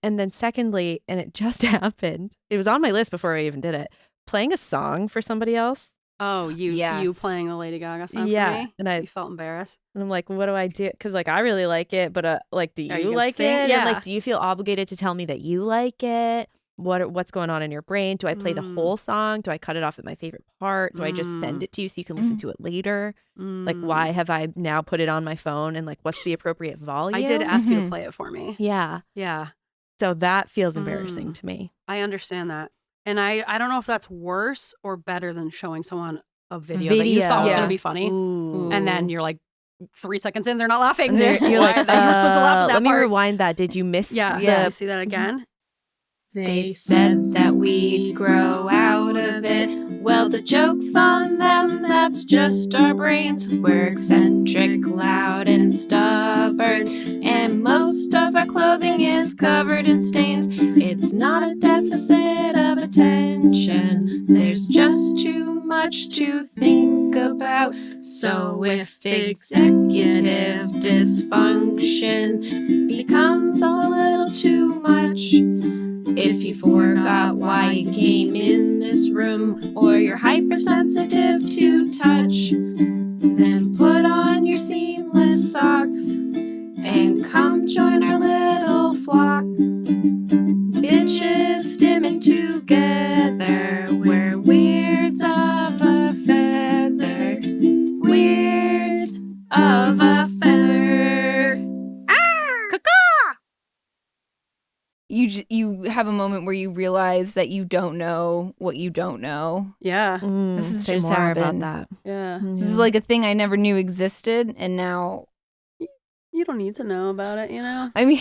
And then secondly, and it just happened, it was on my list before I even did it, playing a song for somebody else. Oh, you playing the Lady Gaga song for me? And you felt embarrassed? And I'm like, what do I do? Because like I really like it, but like, do you like sing? it? Yeah. And like, do you feel obligated to tell me that you like it? What's going on in your brain? Do I play the whole song? Do I cut it off at my favorite part? Do I just send it to you so you can listen to it later? Like, why have I now put it on my phone? And like, what's the appropriate volume? I did ask you to play it for me. Yeah. Yeah. So that feels embarrassing to me. I understand that. And I don't know if that's worse or better than showing someone a video that you thought was going to be funny. Ooh. And then you're like 3 seconds in, they're not laughing. You're like, you were supposed to laugh at that let me part. rewind that. Did you miss You see that again? They said that we'd grow out of it. Well, the joke's on them, that's just our brains. We're eccentric, loud, and stubborn. And most of our clothing is covered in stains. It's not a deficit of attention. There's just too much to think about. So if executive dysfunction becomes a little too much, if you forgot why you came in this room, or you're hypersensitive to touch, then put on your seamless socks and come join our little flock. Bitches stimming together, we're weirds of a feather. Weirds of a feather. You have a moment where you realize that you don't know what you don't know. Yeah. This is say just more happened. about that. Yeah. This is like a thing I never knew existed, and now You don't need to know about it, you know? I mean,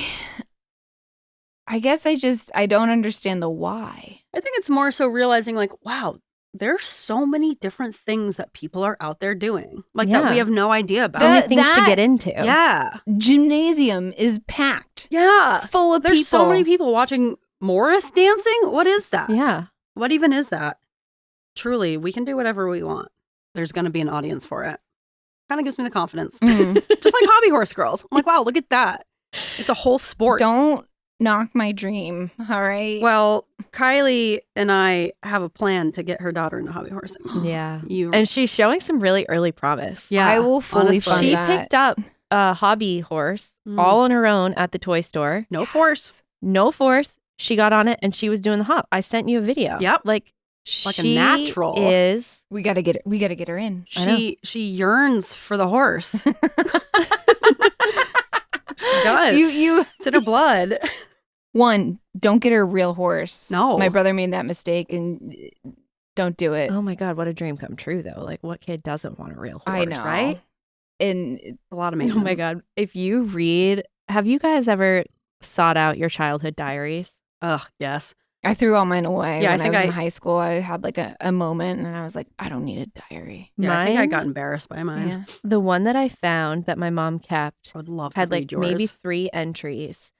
I guess I don't understand the why. I think it's more so realizing like, wow, there's so many different things that people are out there doing. Like that we have no idea about. So many things to that- get into. Yeah. Gymnasium is packed. Yeah. Full of There's people. so many people watching Morris dancing. What is that? Yeah. What even is that? Truly, we can do whatever we want. There's going to be an audience for it. Kind of gives me the confidence. Just like hobby horse girls. I'm like, wow, look at that. It's a whole sport. Don't knock my dream, all right? Well, Kylie and I have a plan to get her daughter into hobby horsing. Yeah. You And she's showing some really early promise. Yeah, I will fully honestly. fund She that. picked up a hobby horse all on her own at the toy store. no force. No force. She got on it and she was doing the hop. I sent you a video. Yep. Like a she natural. is. We gotta get her in. She yearns for the horse. She does. You It's in her blood. One, don't get her a real horse. No. My brother made that mistake, and don't do it. Oh my God, what a dream come true though. Like what kid doesn't want a real horse? I know, right? And A lot of Oh maintenance. my God. If you read, have you guys ever sought out your childhood diaries? Ugh, yes. I threw all mine away. Yeah, I when think I was I- in high school. I had like a moment, and I was like, I don't need a diary. Yeah, I think I Mine- got embarrassed by mine. Yeah. The one that I found that my mom kept I would love to had read like yours. maybe 3 entries.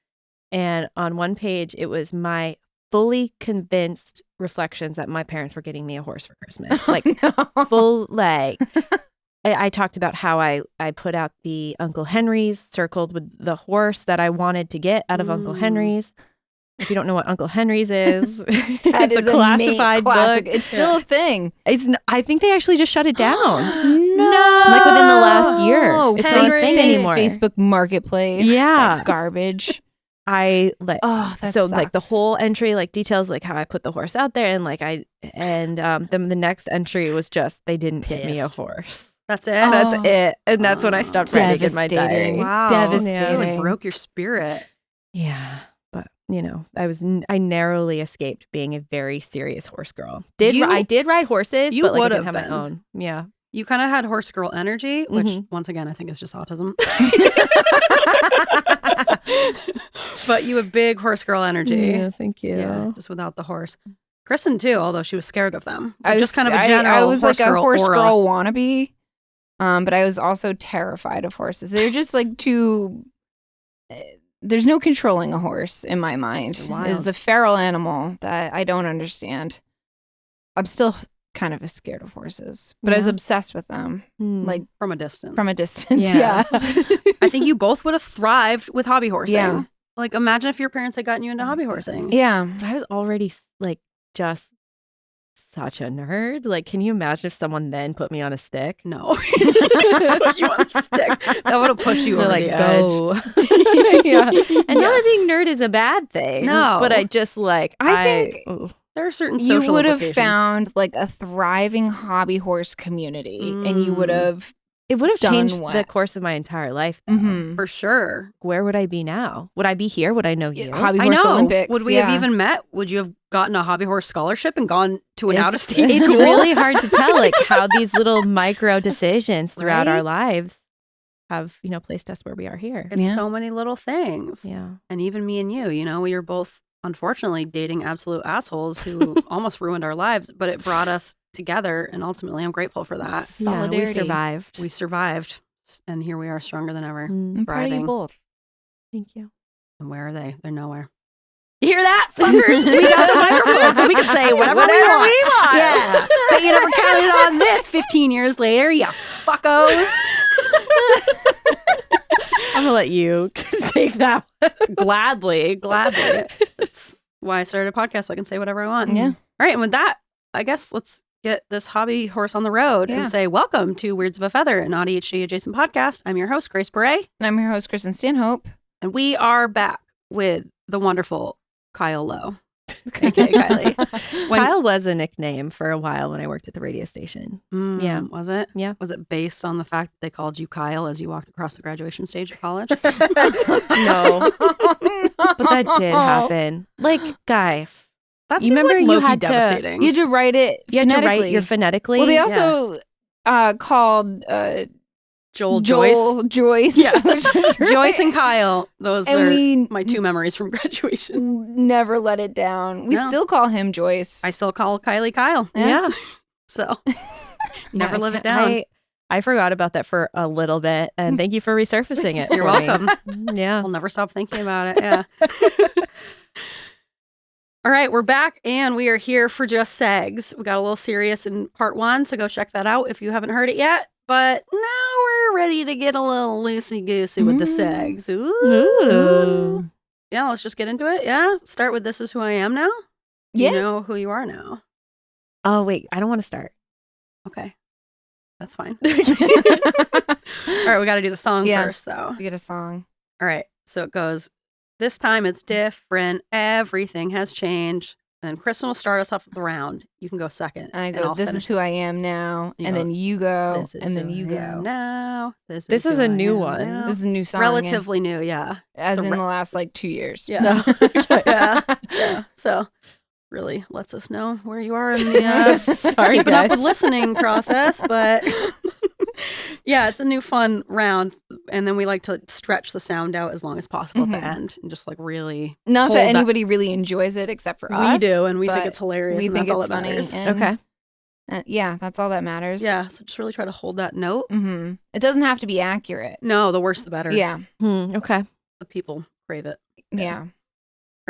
And on one page, it was my fully convinced reflections that my parents were getting me a horse for Christmas. Like full, like I talked about how I put out the Uncle Henry's circled with the horse that I wanted to get out of Uncle Henry's. If you don't know what Uncle Henry's is, That it's is a classified classic. book. It's still a thing. I think they actually just shut it down. No, Like within the last year. It's not a Henry's thing anymore. Facebook Marketplace. Yeah. That garbage. I like Oh, that so like the sucks. whole entry like details like how I put the horse out there and like then the next entry was just they didn't get me a Pissed. horse. That's it. That's it. And that's when I stopped writing in my diary. Devastating. Wow. Devastating. It really broke your spirit. Yeah. But you know, I narrowly escaped being a very serious horse girl. I did ride horses, you but like I would didn't have have my been. own. Yeah. You kind of had horse girl energy, which once again I think is just autism. But you have big horse girl energy. Yeah, thank you. Yeah, just without the horse. Kristin too, although she was scared of them. I was Just kind of a general I was horse like a girl horse aura. girl wannabe, but I was also terrified of horses. They're just like too. There's no controlling a horse in my mind. They're wild. It's a feral animal that I don't understand. I'm still kind of scared of horses, but I was Yeah. obsessed with them, like From a distance. from a distance. Yeah. Yeah. I think you both would have thrived with hobby horsing. Yeah. Like, imagine if your parents had gotten you into hobby horsing. Yeah. But I was already like just such a nerd. Like, can you imagine if someone then put me on a stick? No. Put you on a stick. That would have pushed you They're over like, the edge. go. Yeah. And not that being nerd is a bad thing. No. But I just like, I think ooh. There are certain you social would have implications. found like a thriving hobby horse community, and you would have. It would have Done changed what? the course of my entire life. though. Mhm. For sure. Where would I be now? Would I be here? Would I know you? Hobby I horse know. Olympics. Would we have even met? Would you have gotten a hobby horse scholarship and gone to an out-of-state It's school? really hard to tell, like how these little micro decisions throughout our Right? lives have, placed us where we are here. It's Yeah. so many little things. Yeah. And even me and you, we were both unfortunately dating absolute assholes who almost ruined our lives, but it brought us together. And ultimately, I'm grateful for that. Yeah, we Solidarity. survived. We survived. And here we are stronger than ever. Mm, I'm proud of you thriving. both. thank you. And where are they? They're nowhere. You hear that, fuckers? We got the microphone so we can say whatever we want. Yeah. But you never counted on this 15 years later, you fuckos. I'm gonna let you take that one. Gladly. That's why I started a podcast so I can say whatever I want. Yeah. All right. And with that, I guess let's get this hobby horse on the road Yeah. and say welcome to Weirds of a Feather, an AuDHD-Adjacent podcast. I'm your host, Grace Beret. And I'm your host, Kristin Stanhope. And we are back with the wonderful Kyle Lowe, aka Kylie. Kyle was a nickname for a while when I worked at the radio station. Yeah. Was it? Yeah. Was it based on the fact that they called you Kyle as you walked across the graduation stage of college? No, but that did happen. Like, guys, That You seems remember like you low-key had to- devastating. You had to write it you had to write phonetically. your phonetically. Well, they also called Joel Joyce. Yes. which is right. Joyce and Kyle. Those And are we my two memories from graduation. never let it down. We No. still call him Joyce. I still call Kylie Kyle. yeah. So never Yeah, live it I- down. I forgot about that for a little bit, and thank you for resurfacing it. You're for me. welcome. Yeah. I'll never stop thinking about it. Yeah. All right, we're back and we are here for just segs. We got a little serious in part 1, so go check that out if you haven't heard it yet. But now we're ready to get a little loosey-goosey with the segs. Ooh. Yeah, let's just get into it. Yeah, start with This Is Who I Am Now. Yeah. You know who you are now. Oh, wait. I don't want to start. Okay. That's fine. All right, we got to do the song Yeah. first, though. We get a song. All right, so it goes, this time it's different, everything has changed. And then Kristin will start us off with the round. You can go second. And I and go, I'll this finish. is who I am now. You And go, then you go. This is And then who you I am go. now. This This is who a I new am one. now. This is a new song. yeah. Relatively new, yeah. As it's a in re- the last like 2 years. Yeah. No. yeah. Yeah. So really lets us know where you are in the Sorry, keeping up guys. with listening process. But yeah, it's a new fun round. And then we like to stretch the sound out as long as possible at Mhm. the end and just like really Not hold that that- anybody really enjoys it except for us. we do, and we think but it's hilarious. We and think that's all it's that funny. matters. And, Okay. yeah, that's all that matters. Yeah, so just really try to hold that note. Mm-hmm. It doesn't have to be accurate. No, the worse the better. Yeah. Okay. The people crave it. Yeah. All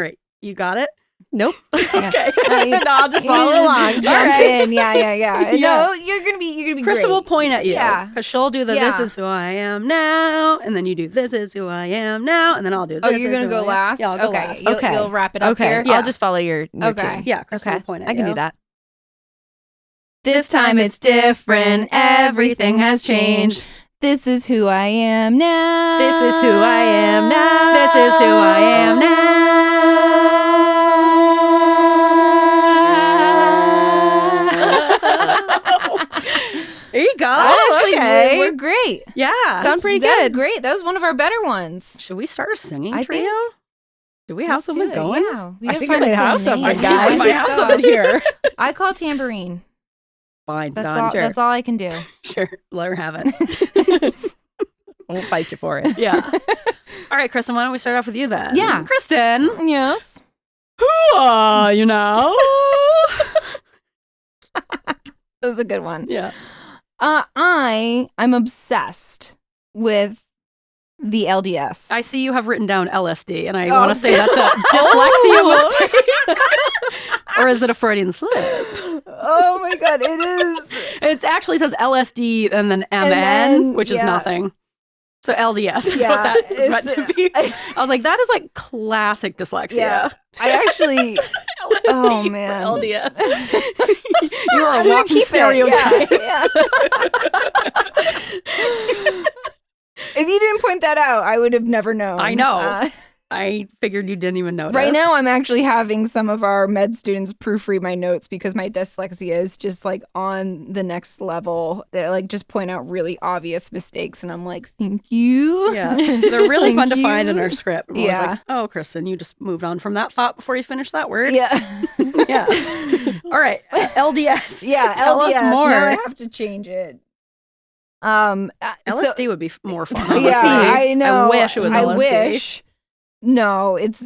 right, you got it? Nope. Okay. No, I'll just you follow just along. Jump All right. in. Yeah. Yeah. No, you're gonna be Kristin great. will point at you. Yeah. Because she'll do the this Yeah. is who I am now. And then you do this is who I am now. And then I'll do this. Oh, you're is gonna who I go am. last? Yeah, I'll go okay. last. You'll, Okay. you'll wrap it up Okay. here. Yeah. I'll just follow your Okay. tune. Yeah, Kristin will point at I you. can do that. This time it's different. Everything has changed. This is who I am now. This is who I am now. This is who I am now. There you go. Actually, okay. we're great. Yeah. Sound pretty That was good. great. That was one of our better ones. Should we start a singing I trio? think- Do we have Let's do something it, going? Yeah. We I gotta think find I a might cool have something, name. I guys. think we might have So. something here. I call tambourine. Fine, That's done. all. Sure. That's all I can do. Sure. Let her have it. We'll fight you for it. Yeah. All right, Kristin, why don't we start off with you then? Yeah. Kristin. Yes. You know. That was a good one. Yeah. I'm obsessed with the LDS. I see you have written down LSD, and I Oh. want to say that's a dyslexia mistake. Or is it a Freudian slip? Oh my god, it is. It actually says LSD and then MN, then, which is yeah. nothing. So LDS is what that is meant to be. I was like, that is like classic dyslexia. Yeah. I actually. Oh man, LDS. You are a walking keep it. stereotype. Yeah. If you didn't point that out, I would have never known. I know. I figured you didn't even notice. Right now, I'm actually having some of our med students proofread my notes because my dyslexia is just like on the next level. They like just point out really obvious mistakes, and I'm like, thank you. Yeah, they're really fun to Thank find you. in our script. And I was like, oh, Kristin, you just moved on from that thought before you finished that word. Yeah. Yeah. All right, LDS. Yeah, Tell LDS. us more. Now I have to change it. LSD would be more fun. Honestly. Yeah, I know. I wish it was LSD. I wish. No, it's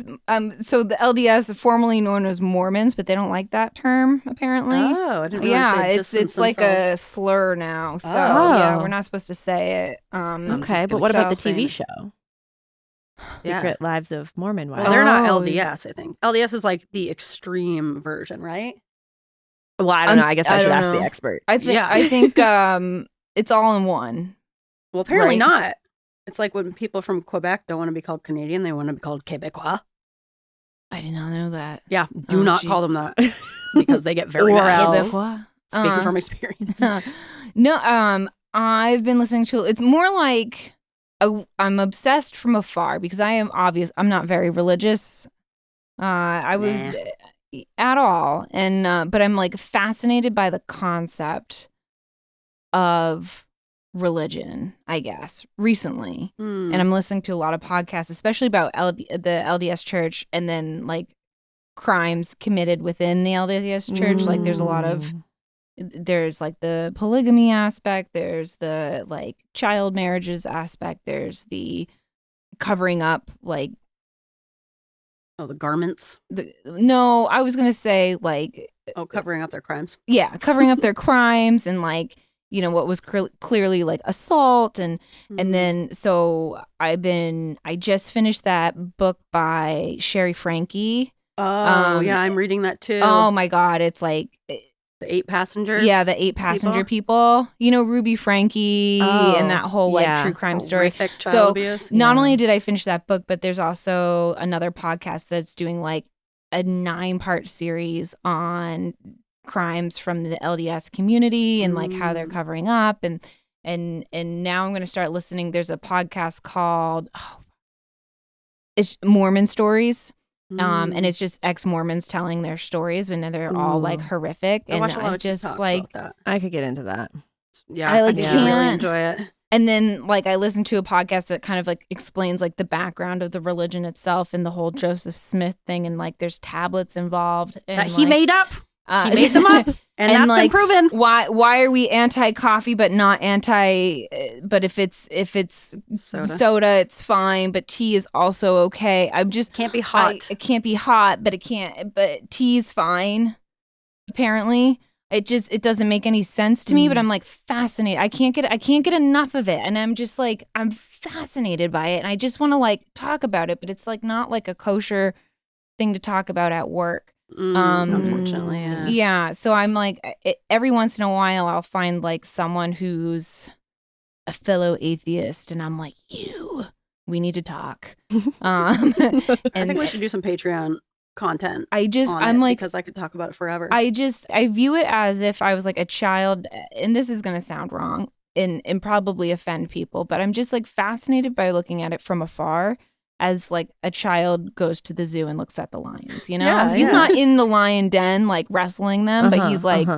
so the LDS, formerly known as Mormons, but they don't like that term apparently. Oh, I didn't realize Yeah, they it's distanced like themselves. a slur now. So Oh. yeah, we're not supposed to say it. Okay, but what about the TV show? Yeah. Secret Lives of Mormon Wives. Well, they're not Oh. LDS, I think. LDS is like the extreme version, right? Well, I don't know. I guess I should don't ask the know. expert. I think Yeah. I think it's all in one. Well, apparently Right. not. It's like when people from Quebec don't want to be called Canadian, they want to be called Québécois. I did not know that. Yeah, do Oh, not geez. call them that because they get very Or mad. else. Québécois. Speaking from experience. No, I've been listening to it's more like I'm obsessed from afar because I'm not very religious. I was at all, and but I'm like fascinated by the concept of religion, I guess, recently. Hmm. And I'm listening to a lot of podcasts, especially about the LDS church and then like crimes committed within the LDS church. Like there's a lot of there's like the polygamy aspect, there's the like child marriages aspect, there's the covering up like the garments. no, I was gonna say like Covering up their crimes. yeah, covering up their crimes and like what was clearly like assault and then so I just finished that book by Sherry Frankie. Oh, yeah, I'm reading that too. Oh my God, it's like The 8 passengers. yeah, the 8 passenger people. Ruby Frankie and that whole like true crime story. Horrific child So abuse. not only did I finish that book, but there's also another podcast that's doing like a 9-part series on crimes from the LDS community and like how they're covering up and now I'm going to start listening. There's a podcast called it's Mormon Stories. And it's just ex-Mormons telling their stories and they're all like horrific. I And watch a lot I of just TikToks like about that. I could get into that. Yeah, I, like, think can't. you really enjoy it. and then like I listened to a podcast that kind of like explains like the background of the religion itself and the whole Joseph Smith thing and like there's tablets involved and That he like, made up. He made them up, and that's like, been proven. Why are we anti-coffee but not anti? But if it's soda, it's fine. But tea is also okay. I'm just Can't be hot. it can't be hot, but it can't. But tea is fine. Apparently, it doesn't make any sense to me. But I'm like fascinated. I can't get enough of it, and I'm just like I'm fascinated by it, and I just want to like talk about it. But it's like not like a kosher thing to talk about at work. Unfortunately, Yeah, so I'm like, every once in a while, I'll find like someone who's a fellow atheist, and I'm like, we need to talk. I think we should do some Patreon content. I'm like, because I could talk about it forever. I view it as if I was like a child, and this is gonna sound wrong and probably offend people, but I'm just like fascinated by looking at it from afar. As like a child goes to the zoo and looks at the lions, Yeah, he's yeah. not in the lion den like wrestling them, but he's like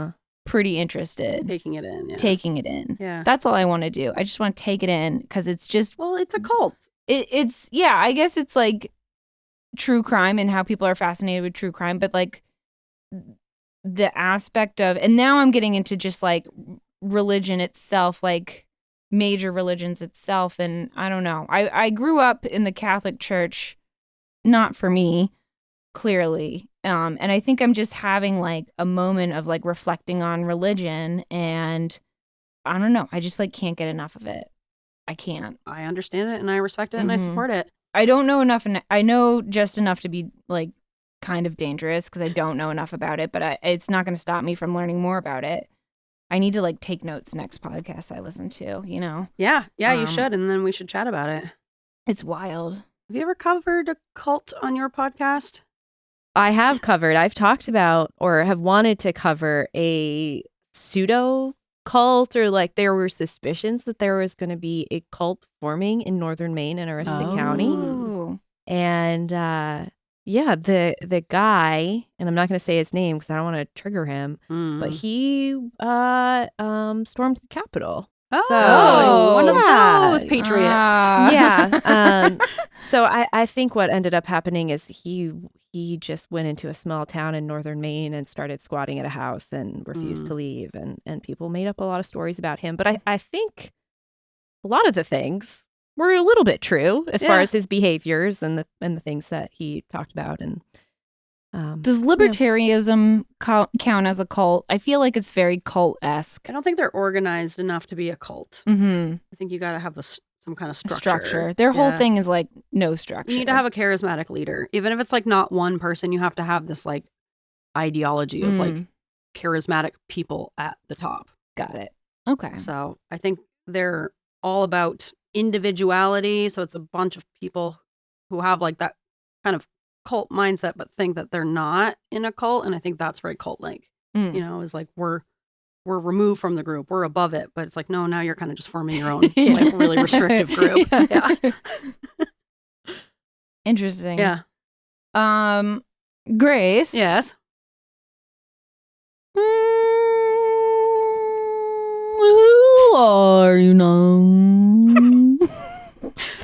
pretty interested, taking it in. Yeah. taking it in. Yeah. That's all I want to do. I just want to take it in because it's just Well, it's a cult. it's yeah. I guess it's like true crime and how people are fascinated with true crime, but like the aspect of and now I'm getting into just like religion itself, like major religions itself. And I don't know. I grew up in the Catholic Church, not for me, clearly. And I think I'm just having like a moment of like reflecting on religion and I don't know. I just like can't get enough of it. I can't. I understand it and I respect it and I support it. I don't know enough. And I know just enough to be like kind of dangerous because I don't know enough about it, but it's not going to stop me from learning more about it. I need to like take notes next podcast I listen to, you know? Yeah, you should. And then we should chat about it. It's wild. Have you ever covered a cult on your podcast? I've talked about or have wanted to cover a pseudo cult, or like there were suspicions that there was going to be a cult forming in northern Maine in Aroostook County. Ooh. And the guy, and I'm not going to say his name because I don't want to trigger him, but he stormed the Capitol. Oh, one of those patriots. So I think what ended up happening is he just went into a small town in northern Maine and started squatting at a house and refused to leave. And people made up a lot of stories about him. But I think a lot of the things were a little bit true as far as his behaviors and the things that he talked about. And does libertarianism count as a cult? I feel like it's very cult-esque. I don't think they're organized enough to be a cult. Mm-hmm. I think you got to have some kind of structure. Their whole thing is like no structure. You need to have a charismatic leader. Even if it's like not one person, you have to have this like ideology of like charismatic people at the top. Got it. Okay. So I think they're all about individuality. So it's a bunch of people who have like that kind of cult mindset, but think that they're not in a cult. And I think that's very cult-like. You know, is like we're removed from the group. We're above it. But it's like, no, now you're kind of just forming your own like really restrictive group. Yeah. Interesting. Yeah. Grace. Yes. Who are you now?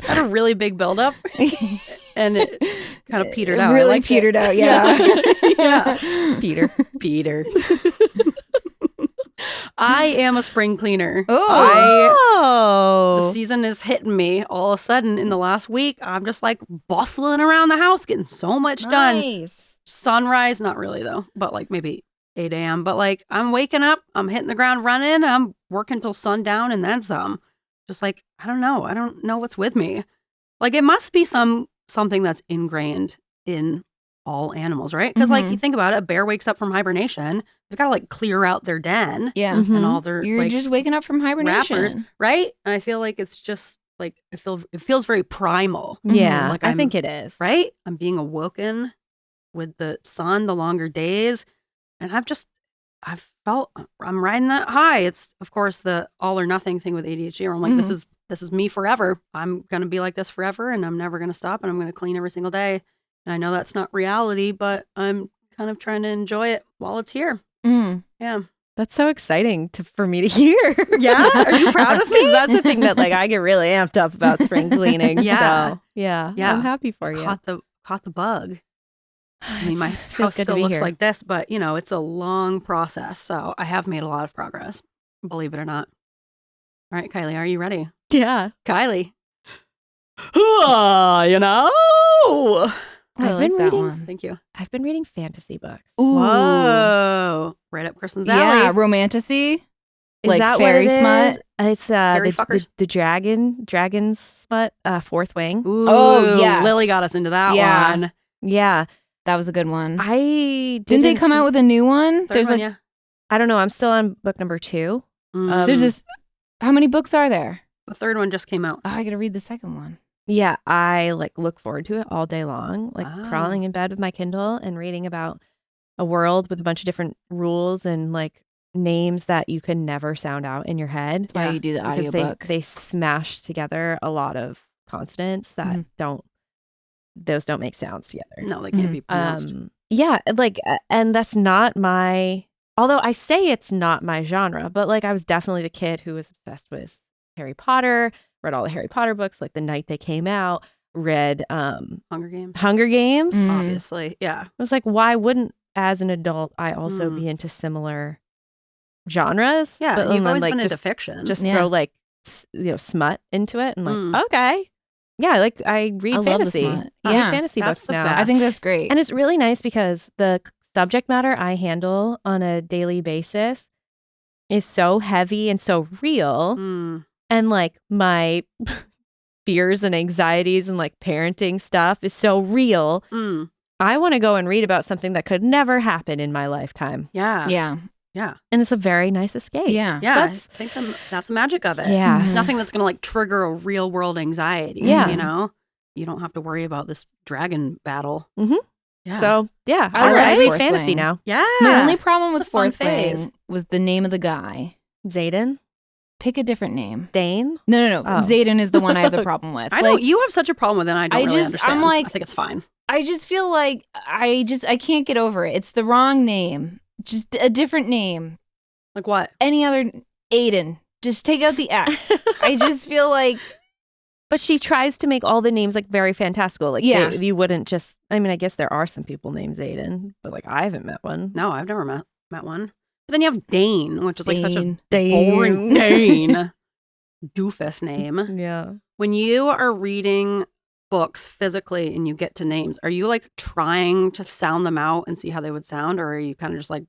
Had a really big buildup, and it kind of petered out. Really petered out. Yeah. Yeah. Peter. I am a spring cleaner. Oh. The season is hitting me. All of a sudden, in the last week, I'm just like bustling around the house, getting so much done. Sunrise, not really though, but like maybe 8 a.m. But like I'm waking up, I'm hitting the ground running, I'm working till sundown and then some. Just like, I don't know what's with me. Like it must be something that's ingrained in all animals, right? Because like you think about it, a bear wakes up from hibernation, they've got to like clear out their den, and all their You're like, just waking up from hibernation, wrappers, right? And I feel like it's just like it feels very primal. Yeah, like I think it is. Right? I'm being awoken with the sun, the longer days, and I've felt I'm riding that high. It's of course the all or nothing thing with ADHD. Where I'm like, this is me forever. I'm gonna be like this forever, and I'm never gonna stop, and I'm gonna clean every single day. And I know that's not reality, but I'm kind of trying to enjoy it while it's here. Yeah. That's so exciting for me to hear. Yeah? Are you proud of me? Because that's the thing that like I get really amped up about spring cleaning. Yeah. So, yeah. I'm happy for you. Caught the bug. I mean, my Feels house good to still be looks here. like this, but you know, it's a long process. So I have made a lot of progress, believe it or not. All right, Kylie, are you ready? Yeah. Kylie. You know. I've been reading. one. Thank you. I've been reading fantasy books. Ooh. Whoa. Right up Kristen's alley. Yeah, romantasy. Is Like that fairy what it smut? is? It's Fairy fuckers. the dragon smut, Fourth Wing. Ooh, Oh, yes. Lily got us into that Yeah. one. Yeah. That was a good one. Didn't they come out with a new one? Third one, yeah. I don't know. I'm still on book number 2. There's this. How many books are there? The third one just came out. Oh, I got to read the second one. Yeah, I like look forward to it all day long, like Wow. crawling in bed with my Kindle and reading about a world with a bunch of different rules and like names that you can never sound out in your head. That's why you do the Because audiobook. they smash together a lot of consonants that don't make sounds together. No, they can't be pronounced. Yeah, like and that's not although I say it's not my genre, but like I was definitely the kid who was obsessed with Harry Potter, read all the Harry Potter books like the night they came out, read Hunger Games. Obviously. Yeah. I was like, why wouldn't as an adult I also be into similar genres? Yeah, but you've then, always like, been into just fiction. just Yeah. throw like smut into it and like okay. Yeah, like I read I love the fantasy. smut. I Yeah, read fantasy that's books the now. best. I think that's great. And it's really nice because the subject matter I handle on a daily basis is so heavy and so real. And like my fears and anxieties and like parenting stuff is so real. I want to go and read about something that could never happen in my lifetime. Yeah. yeah. Yeah. And it's a very nice escape. Yeah. Yeah. So I think that's the magic of it. Yeah. It's nothing that's going to like trigger a real world anxiety. Yeah. You know, you don't have to worry about this dragon battle. Mhm. Yeah. So, yeah, I love I read Fourth fantasy Wing. now. yeah. My only problem It's with a fun Fourth phase. Wing was the name of the guy. Zayden? Pick a different name. Dane? No. Oh. Zayden is the one I have the problem with. I know you have such a problem with it. And I don't really understand. I'm like, I think it's fine. I just feel like I can't get over it. It's the wrong name. Just a different name. Like what? Any other Aiden. Just take out the X. I just feel like But she tries to make all the names like very fantastical. Like, Yeah. you wouldn't just, I mean, I guess there are some people named Zayden, but like I haven't met one. No, I've never met one. But then you have Dane, which is like such a Dane. boring Dane. Doofus name. Yeah. When you are reading books physically and you get to names, are you like trying to sound them out and see how they would sound? Or are you kind of just like,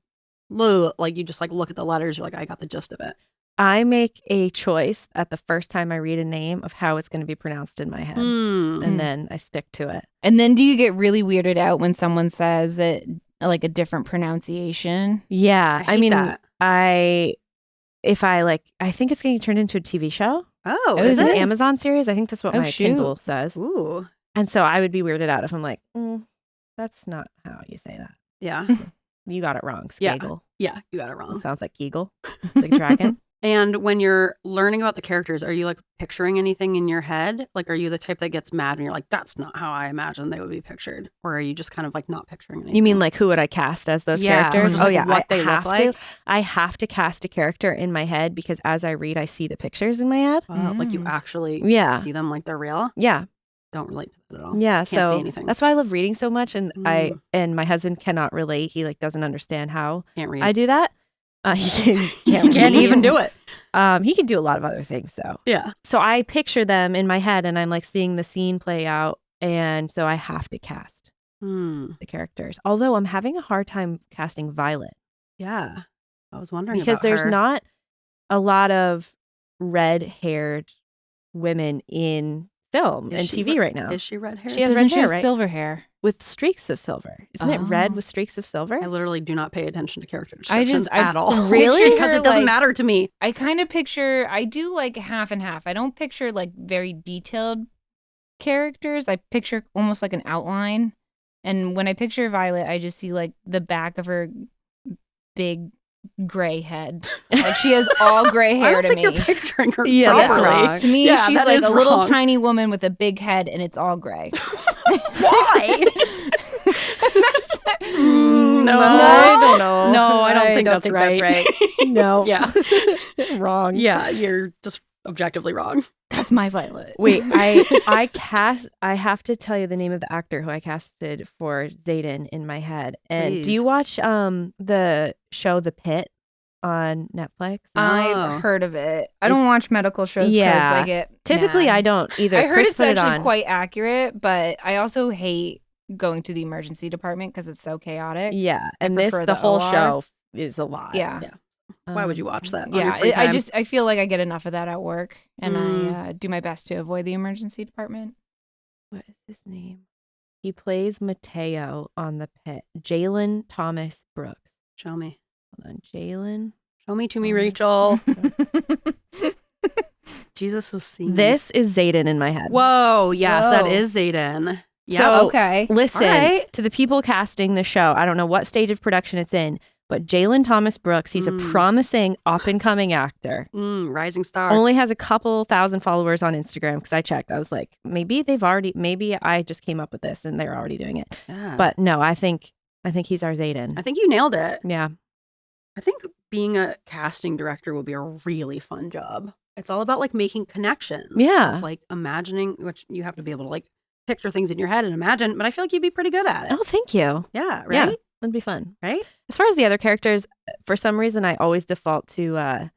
"Bleh," like you just like look at the letters, you're like, I got the gist of it. I make a choice at the first time I read a name of how it's going to be pronounced in my head. Hmm. And then I stick to it. And then do you get really weirded out when someone says it like a different pronunciation? Yeah. I hate mean, that. I think it's getting turned into a TV show. Oh, It was is an it? Amazon series. I think that's what Oh, my shoot. Kindle says. Ooh. And so I would be weirded out if I'm like, that's not how you say that. Yeah. You got it wrong. Yeah. Skagel. Yeah. You got it It wrong. sounds like Kegel, the dragon. And when you're learning about the characters, are you like picturing anything in your head? Like, are you the type that gets mad and you're like, that's not how I imagine they would be pictured? Or are you just kind of like not picturing anything? You mean like who would I cast as those Yeah, characters? just, Oh like, yeah, what I they look have like? to. I have to cast a character in my head because as I read, I see the pictures in my head. Wow, like you Mm. actually Yeah. see them like they're real? Yeah, Don't relate to that at all. yeah. Can't so see anything. that's why I love reading so much, and Mm. and my husband cannot relate. He like doesn't understand how Can't read. I do that. He You can't can't read. even do it. He can do a lot of other things though. Yeah. So I picture them in my head, and I'm like seeing the scene play out, and so I have to cast Hmm. the characters. Although I'm having a hard time casting Violet. Yeah. I was wondering Because about there's her. not a lot of red-haired women in film Is and she TV right now Is she red hair? She has Doesn't red she hair, have right? silver hair? with streaks of silver. Isn't it red Oh. with streaks of silver? I literally do not pay attention to character I descriptions just- I at all. Really? Because it doesn't Like- matter to me. I kind of picture, I do like half and half. I don't picture like very detailed characters. I picture almost like an outline. And when I picture Violet, I just see like the back of her big gray head. Like she has all gray I hair don't to think me. you're picturing her Yeah, that's properly. wrong. To me, Yeah, she's that like is a little wrong. tiny woman with a big head and it's all gray. Why? No. I don't know. No, I don't think that's right. No. Yeah. Wrong. Yeah, you're just objectively wrong. That's my Violet. Wait, I have to tell you the name of the actor who I casted for Zayden in my head. And do Please. you watch the show The Pit on Netflix? Oh. I've heard of it. I don't watch medical shows because Yeah. I get Typically, mad. I don't either. I heard Chris it's put it actually on. quite accurate, but I also hate going to the emergency department because it's so chaotic. Yeah, and prefer the the whole OR. show is a lot. Yeah. Yeah. Why would you watch that? on your Yeah, free I time? I feel like I get enough of that at work, and Mm. I do my best to avoid the emergency department. What is his name? He plays Mateo on The Pit. Jalen Thomas Brooks. Show me. Hold on, Jalen. Show me to me, Oh, Rachel. Jesus was seen. This is Zayden in my head. Whoa, yes, that Whoa. is Zayden. Yeah. So- okay. Listen All right. to the people casting the show. I don't know what stage of production it's in, but Jalen Thomas Brooks, he's a promising up and coming actor. Rising star. Only has a couple thousand followers on Instagram because I checked. I was like, maybe I just came up with this and they're already doing it. Yeah. But no, I think he's our Zayden. I think you nailed it. Yeah. I think being a casting director will be a really fun job. It's all about like making connections. Yeah. Of, like imagining, which you have to be able to like picture things in your head and imagine, but I feel like you'd be pretty good at it. Oh, thank you. Yeah, right? Yeah. It'd be fun. Right? As far as the other characters, for some reason, I always default to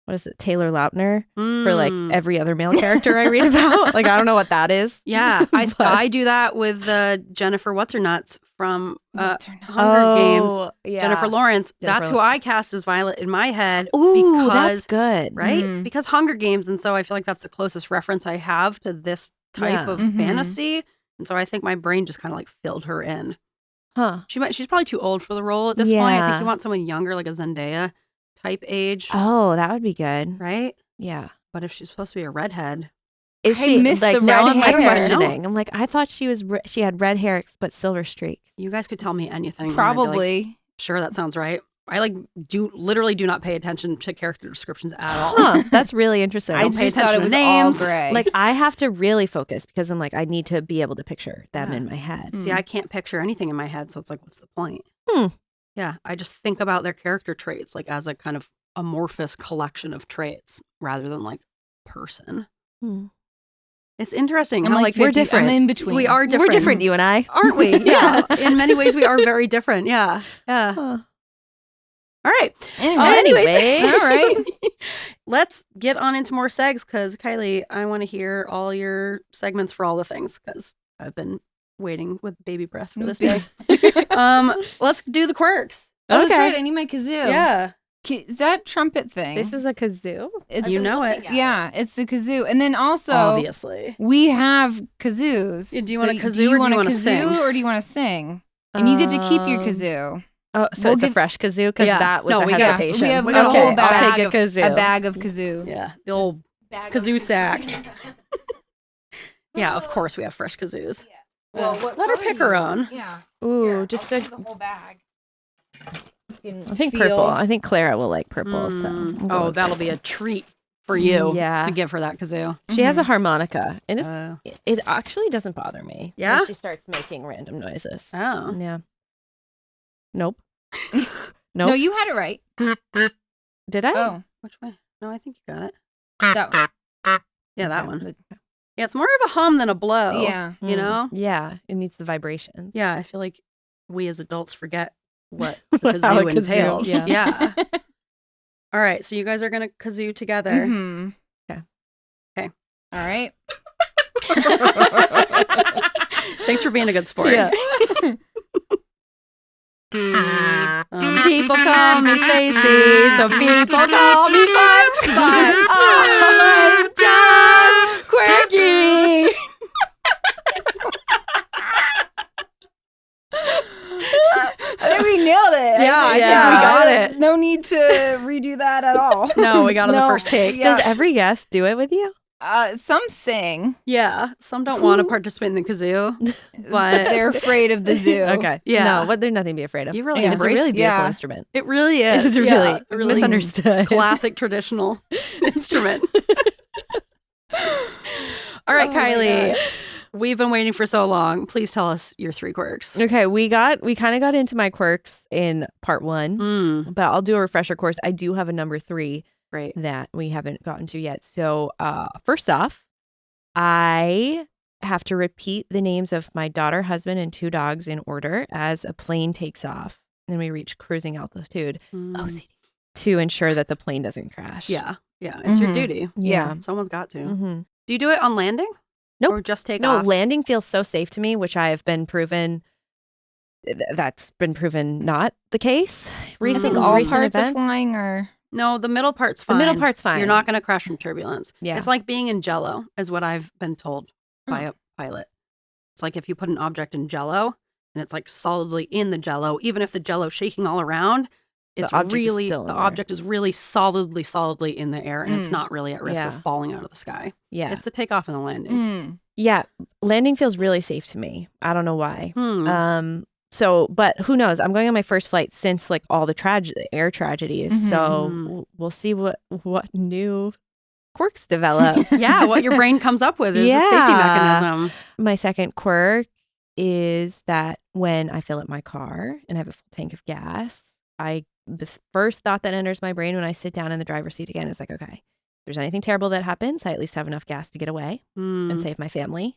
what is it, Taylor Lautner for like every other male character I read about. Like I don't know what that is. Yeah, But- I do that with Jennifer What's-Her-Nuts from What's her name? Hunger Games. Yeah. Jennifer Lawrence. Jennifer That's who I cast as Violet in my head. Ooh, because that's good. right? Mhm. Because Hunger Games, and so I feel like that's the closest reference I have to this type Yeah. of Mhm. fantasy. And so I think my brain just kind of like filled her in. Huh. She's probably too old for the role at this point. I think Yeah. you want someone younger, like a Zendaya type age, Oh, that would be good. right? Yeah. But if she's supposed to be a redhead, Is I she missed like the now? red I'm like hair. questioning. I'm like, I thought she was she had red hair but silver streaks. you guys could tell me anything. and I'd be like, Probably. sure, that sounds right. I literally do not pay attention to character descriptions at all. Huh, that's really interesting. I don't pay just thought attention it to was all names. gray. Like I have to really focus because I'm like I need to be able to picture them Yeah. in my head. See, I can't picture anything in my head, so it's like, what's the point? Hmm. Yeah, I just think about their character traits like as a kind of amorphous collection of traits rather than like person. Hmm. It's interesting I'm how like like we're 50. different. I'm in between. we are different. We're different, you and I, aren't we? Yeah. In many ways, we are very different. Yeah. Yeah. Huh. All right. Anyway. Anyway. All right. Let's get on into more segs because Kylie, I want to hear all your segments for all the things because I've been waiting with baby breath for this day. Let's do the quirks. Oh, that's Okay. right. I need my kazoo. Yeah. That trumpet thing. This is a kazoo. it's, You know it. Yeah, it's the kazoo. And then also, Obviously. we have kazoos. Yeah, do you want a So kazoo or do you want wanna a kazoo sing? or do you want to sing? And you get to keep your Um, kazoo. Oh, so We'll it's a give- fresh kazoo because Yeah. that was No, a we got- hesitation. we have a whole okay, I'll bag take a of- kazoo. A bag of kazoo. Yeah. The old kazoo sack. Yeah, of course we have fresh kazoos. Well, Let her pick her own. Yeah. Ooh, just a. the whole bag. I think purple. I think Clara will like purple. So Mm. we'll go Oh, with that'll be a treat for you Yeah. to give her that kazoo. She has a harmonica, and Oh. it actually doesn't bother me. Yeah? when she starts making random noises. Oh. Yeah. Nope. No, Nope. you had it right. Did I? Oh, Which way? No, I think you got it. that Yeah, that Okay. one. Yeah, it's more of a hum than a blow. Yeah. You Mm. know? Yeah, it needs the vibrations. Yeah, I feel like we as adults forget what How a kazoo kazoo- entails. yeah. Yeah. All right, so you guys are going to kazoo together. Mm-hmm. Okay. Okay. All right. Thanks for being a good sport. Yeah. People call me Stacy, some people call me Fun, but I'm just quirky. I think we nailed it. Yeah, I think Yeah. we got it. No need to redo that at all. No, we got it on the No. first take. Yeah. Does every guest do it with you? Some sing, Yeah, some don't want to participate in the kazoo, but they're afraid of the zoo. Okay. Yeah. No, but there's nothing to be afraid of. you really And it's a embrace really beautiful yeah. instrument. it. Really is. It's Yeah, really, it's misunderstood. classic traditional instrument. All right, Oh my Kylie. We've been waiting for so long. Please tell us your 3 quirks. Okay, we kind of got into my quirks in part 1, Mm, but I'll do a refresher course. I do have a number 3 great. that we haven't gotten to yet. So, first off, I have to repeat the names of my daughter, husband, and 2 dogs in order as a plane takes off and we reach cruising altitude OCD. to ensure that the plane doesn't crash. Yeah, yeah. It's your Mhm. duty. Yeah. Someone's got to. Mm-hmm. Do you do it on landing? Nope. Or just take No, off? landing feels so safe to me, which I have been proven. That's been proven not the case. You think Mhm. all recent parts of events. flying are No, the middle part's The fine. middle part's fine. You're not going to crash from turbulence. Yeah. It's like being in jello, is what I've been told by a pilot. It's like if you put an object in jello and it's like solidly in the jello, even if the jello's shaking all around, it's object is really, still in the there. object is really solidly in the air and it's Mm. not really at risk Yeah. of falling out of the sky. Yeah. It's the takeoff and the landing. Mm. Yeah. Landing feels really safe to me. I don't know why. Hmm. So, but who knows? I'm going on my first flight since like all the air tragedies. So Mhm. we'll see what new quirks develop. Yeah, what your brain comes up with is a safety Yeah. mechanism. My second quirk is that when I fill up my car and I have a full tank of gas, this first thought that enters my brain when I sit down in the driver's seat again is like, okay, if there's anything terrible that happens, I at least have enough gas to get away Hmm. and save my family.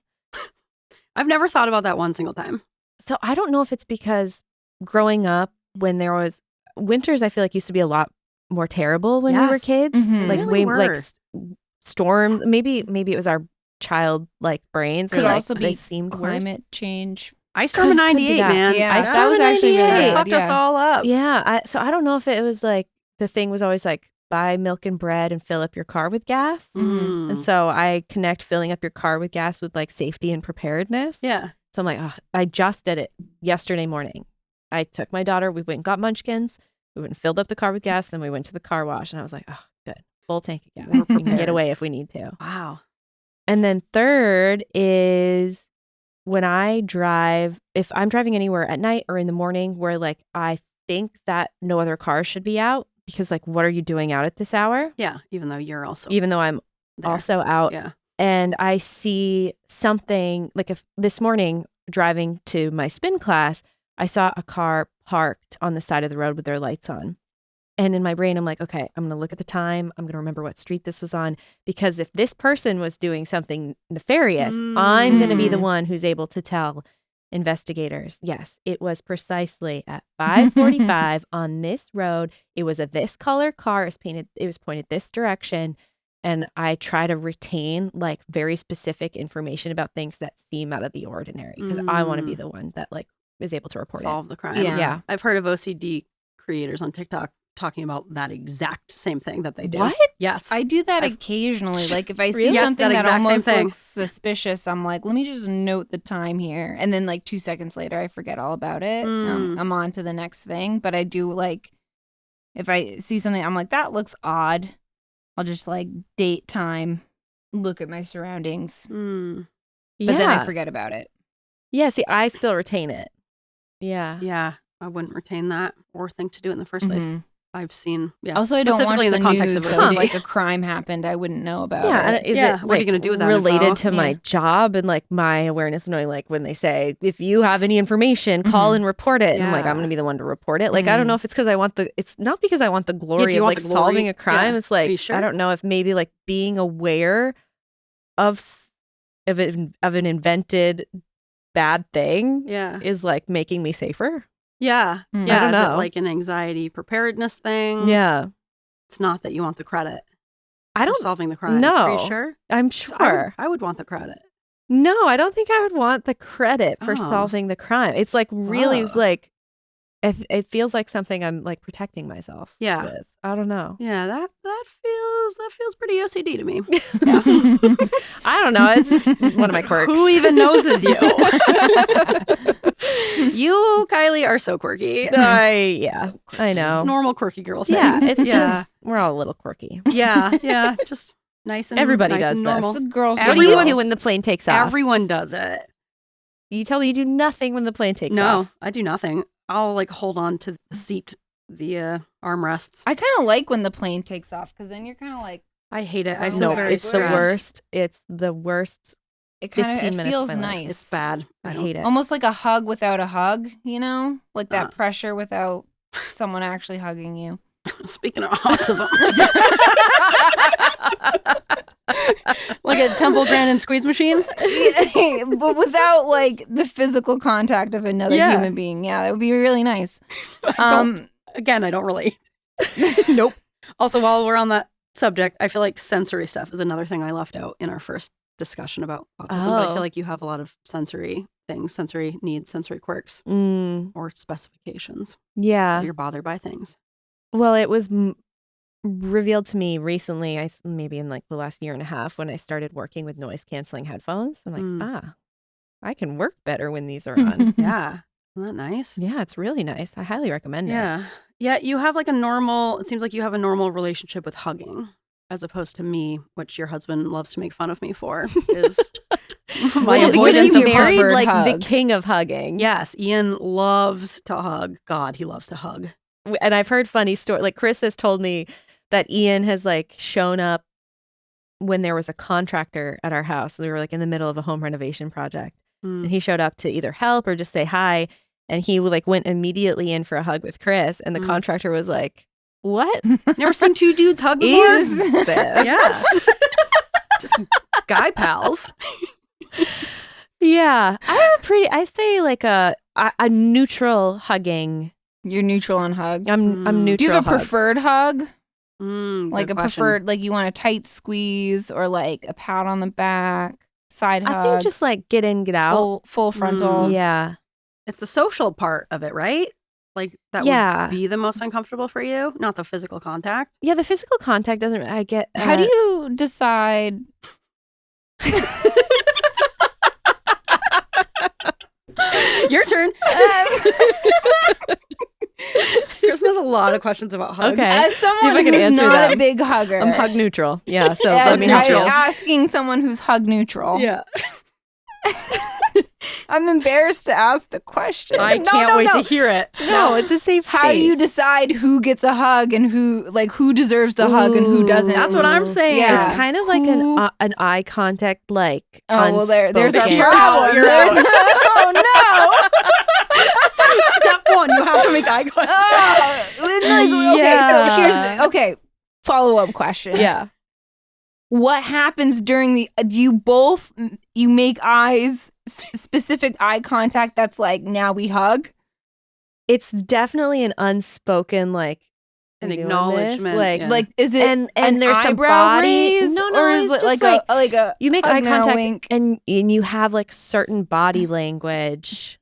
I've never thought about that one single time. So I don't know if it's because growing up when there was winters, I feel like used to be a lot more terrible when we were Yes. kids. Mhm. Like Really way like were. storms. Maybe it was our child like brains. Could or, like, also they be seemed worse. climate change. Ice storm in Could be 98, that. man. Yeah, Ice that storm was in actually really 98 bad, fucked us yeah. all up. Yeah. So I don't know if it was like the thing was always like buy milk and bread and fill up your car with gas. Mm. And so I connect filling up your car with gas with like safety and preparedness. Yeah. So I'm like, oh, I just did it yesterday morning. I took my daughter. We went and got munchkins. We went and filled up the car with gas. Then we went to the car wash. And I was like, oh, good. Full tank of gas. We can get away if we need to. Wow. And then third is when I drive, if I'm driving anywhere at night or in the morning where like I think that no other cars should be out, because like, what are you doing out at this hour? Yeah. Even though you're also Even though I'm there. also out. Yeah. And I see something like if this morning driving to my spin class, I saw a car parked on the side of the road with their lights on. And in my brain, I'm like, okay, I'm going to look at the time. I'm going to remember what street this was on. Because if this person was doing something nefarious, I'm going to be the one who's able to tell investigators, yes, it was precisely at 5:45 on this road. It was a this color car. It was pointed this direction. And I try to retain like very specific information about things that seem out of the ordinary because I want to be the one that like is able to report solve it. the crime. Yeah. I've heard of OCD creators on TikTok talking about that exact same thing that they do. What? Yes. I do that occasionally. Like if I see Really? Yes, something that that exact same almost thing. looks suspicious, I'm like, let me just note the time here. And then like 2 seconds later, I forget all about it. I'm on to the next thing. But I do like, if I see something, I'm like, that looks odd. I'll just like date, time, look at my surroundings. But then I forget about it. Yeah, see, I still retain it. Yeah. Yeah. I wouldn't retain that or think to do it in the first place. I've seen, Also, I don't watch specifically in the context news, of so OCD. if like a crime happened, I wouldn't know about Yeah, it. and is Yeah, it what are you like, gonna do with that related info? to my job and like my awareness of knowing like when they say if you have any information, call and report it. And I'm like, I'm gonna be the one to report it. Like I don't know if it's because it's not because I want the glory do you of want like the glory? solving a crime. Yeah. It's like Are you sure? I don't know if maybe like being aware of an invented bad thing Yeah. is like making me safer. Yeah. I Yeah. don't Is know. it like an anxiety preparedness thing? Yeah. It's not that you want the credit. I for don't solving the crime. know. Are you sure? I'm 'Cause sure. I would want the credit. No, I don't think I would want the credit for Oh. solving the crime. It's like really, it's Oh. like, it feels like something I'm like protecting myself Yeah. with. I don't know. Yeah, that feels pretty OCD to me. I don't know. It's one of my quirks. Who even knows with you? You, Kylie, are so quirky. Yeah, I Just know. normal quirky girl things. Yeah, it's yeah. just, we're all a little quirky. yeah. Just nice and Everybody nice does and this. normal. The girls. What do Everyone- you do when the plane takes off? Everyone does it. You tell me you do nothing when the plane takes No, off. I do nothing. I'll like hold on to the seat, the armrests. I kind of like when the plane takes off because then you're kind of like, I hate it. I feel No, No, very it's the stressed. worst. It's the worst. it kind 15 of minutes feels of my life. nice. It's bad. I don't- hate it. Almost like a hug without a hug, you know? Like that Uh. pressure without someone actually hugging you. Speaking of autism. Like a Temple Grandin squeeze machine? But without like the physical contact of another Yeah. human being. Yeah, that would be really nice. Again, I don't relate. Nope. Also, while we're on that subject, I feel like sensory stuff is another thing I left out in our first discussion about autism. But I Oh. feel like you have a lot of sensory things, sensory needs, sensory quirks, or specifications. Yeah. You're bothered by things. Well, it was revealed to me recently, maybe in like the last year and a half, when I started working with noise canceling headphones. I'm like, I can work better when these are on. Yeah. Isn't that nice? Yeah, it's really nice. I highly recommend it. Yeah. Yeah. You have like it seems like you have a normal relationship with hugging as opposed to me, which your husband loves to make fun of me for, is my Well, because avoidance he's of married preferred like the hug. king of hugging. Yes. Ian loves to hug. God, he loves to hug. And I've heard funny stories. Like Chris has told me that Ian has like shown up when there was a contractor at our house. We were like in the middle of a home renovation project. And he showed up to either help or just say hi. And he like went immediately in for a hug with Chris. And the contractor was like, what? Never seen two dudes hug before? is this? Yes. Just guy pals. Yeah. I say like a neutral hugging. You're neutral on hugs. I'm Mm. neutral. Do you have a hugs. preferred hug? Like Good a question. preferred, like you want a tight squeeze or like a pat on the back, side hug? I think just like get in, get out. full frontal. Yeah. It's the social part of it, right? Like that Yeah. would be the most uncomfortable for you, not the physical contact. Yeah. The physical contact doesn't, I get. How do you decide? Your turn. Kristen has a lot of questions about hugs. Okay. As See if someone I can who's answer not a them. big hugger. I'm hug neutral. Yeah, so As let me I'm neutral. asking someone who's hug neutral. Yeah. I'm embarrassed to ask the question. I can't wait to hear it. No, it's a safe space. How do you decide who gets a hug and who deserves the hug and who doesn't? That's what I'm saying. Yeah. It's kind of like an eye contact, like Oh, well, there's our unspoken. problem. You're out. Oh, no. Step one, you have to make eye contact. Okay, follow-up question. Yeah. What happens during you make specific eye contact that's like, now we hug? It's definitely an unspoken, like, An "I'm doing acknowledgement, this," like, yeah. Like, is it and an there's some eyebrow body raise? No, or it's is it just like a you make hug eye now, contact wink? and you have like certain body language.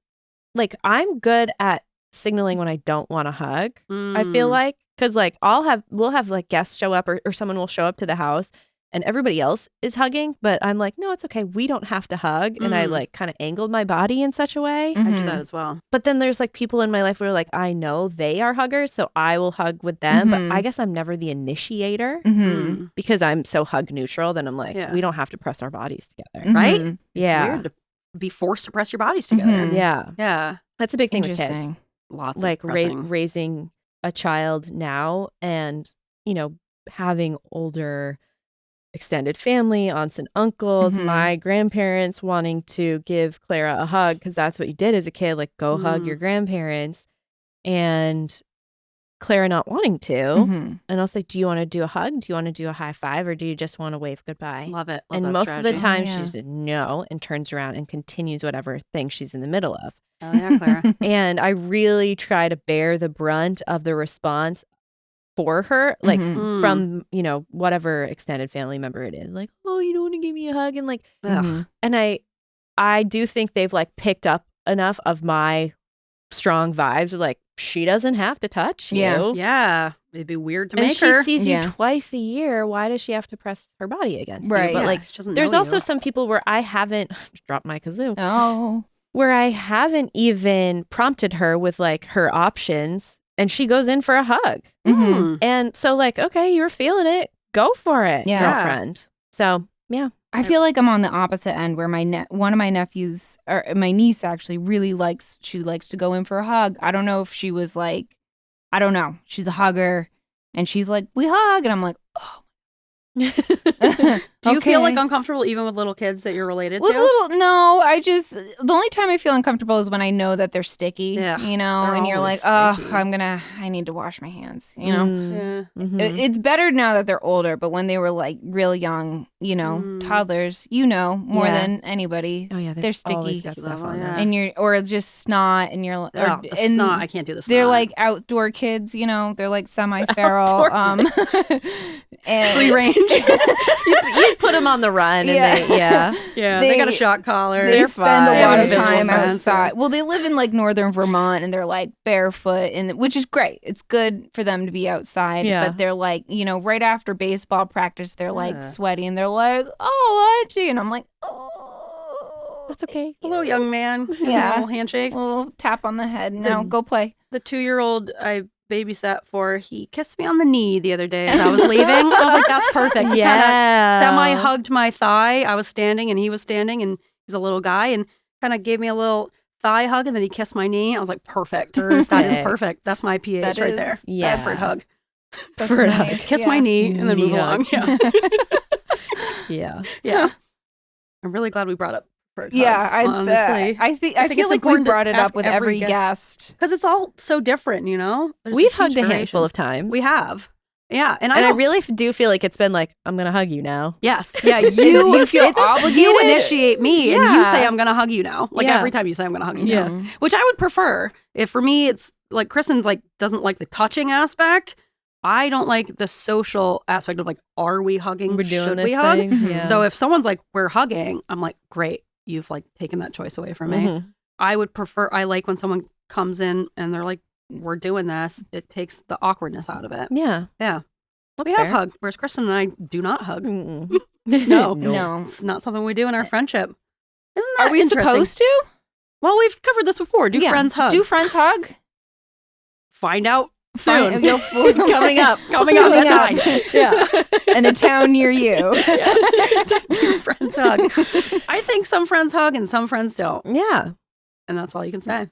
Like, I'm good at signaling when I don't want to hug. I feel like, because like we'll have like guests show up or someone will show up to the house and everybody else is hugging, but I'm like, no, it's okay, we don't have to hug. And I like kind of angled my body in such a way. I do that as well. But then there's like people in my life where like I know they are huggers, so I will hug with them. But I guess I'm never the initiator because I'm so hug neutral. Then I'm like, we don't have to press our bodies together, right? It's Yeah, weird to be forced to press your bodies together. yeah, Yeah. that's a big thing with kids. Interesting. Lots Like of pressing. raising a child now, and having older extended family, aunts and uncles, my grandparents wanting to give Clara a hug because that's what you did as a kid, like go hug your grandparents, and Clara not wanting to. And I'll say, do you want to do a hug? Do you want to do a high five? Or do you just want to wave goodbye? Love it. Love And that most of the strategy. time Yeah. she said no and turns around and continues whatever thing she's in the middle of. Oh, yeah, Clara. And I really try to bear the brunt of the response for her, like from, whatever extended family member it is. Like, oh, you don't want to give me a hug? And like, Ugh. and I do think they've like picked up enough of my strong vibes. Like, she doesn't have to touch you. Yeah. Yeah. It'd be weird to And make she her. sees you Yeah. twice a year. Why does she have to press her body against Right. you? But Yeah, like, she doesn't there's know also you. some people where I haven't dropped my kazoo. Oh. Where I haven't even prompted her with like her options, and she goes in for a hug. And so like, okay, you're feeling it, go for it, Yeah. girlfriend. So yeah, I feel like I'm on the opposite end where one of my nephews, or my niece actually, really likes to go in for a hug. I don't know if she was like, I don't know. She's a hugger and she's like, we hug. And I'm like, oh. Do you feel like Okay. uncomfortable even with little kids that you're related With to? no, the only time I feel uncomfortable is when I know that they're sticky, Yeah, you know, they're and you're always like, sticky. oh, I need to wash my hands, you know. Yeah. It's better now that they're older, but when they were like real young, toddlers, more Yeah. than anybody. Oh yeah, They're sticky. always got stuff level, on yeah. them. Or just snot, and you're Ugh, the and snot. I can't do the snot. they're like outdoor kids, they're like semi-feral, and free range. You put them on the run, and Yeah. Yeah, they got a They- shot collar. they They're spend fine. a lot They of have time invisible fence, outside. Well, they live in like northern Vermont, and they're like barefoot, and which is great. It's good for them to be outside. Yeah. But they're like, right after baseball practice, they're like Yeah. sweaty, and they're like, "Oh, Auntie," and I'm like, "Oh, That's okay. Hello, young man. Yeah. A little handshake. a little tap on the head. Now go play." The 2-year-old I babysat for, he kissed me on the knee the other day as I was leaving. I was like, that's perfect. He Yeah. kind of semi-hugged my thigh. I was standing and he was standing, and he's a little guy, and kind of gave me a little thigh hug, and then he kissed my knee. I was like, perfect. That is Perfect. perfect. That's my PH That right is- there. Yes. Preferred hug. That's Preferred hug. nice. Kiss Yeah. my knee and then Knee move along. hug. Yeah. Yeah. Yeah. I'm really glad we brought up preferred Yeah, hugs, I'd honestly. say. I think feel it's like we important to brought it ask up with every every guest. guest. Because it's all so different, There's a We've huge hugged a variation. handful of times. We have. Yeah. And And I don't- really do feel like it's been like, I'm gonna hug you now. Yes. Yeah. You feel obligated? You initiate me and you Yeah. say, I'm going to hug you now. Like Yeah. every time you say, I'm going to hug you Yeah. now. Which I would prefer. If for me, it's like Kristin's like, doesn't like the touching aspect. I don't like the social aspect of like, are we hugging? We're doing Should this we hug? thing. Yeah. So if someone's like, we're hugging, I'm like, great. You've like taken that choice away from me. Mhm. I would prefer, I like when someone comes in and they're like, we're doing this. It takes the awkwardness out of it. Yeah. Yeah. That's We have fair. hugged, whereas Kristin and I do not hug. Mm-mm. No. No. It's not something we do in our friendship. Isn't that Are we interesting? supposed to? Well, we've covered this before. Do friends hug? Do friends hug? Find out soon. Coming up. Coming up at 9. Yeah. In a town near you. Do friends hug? I think some friends hug and some friends don't. Yeah. And that's all you can say.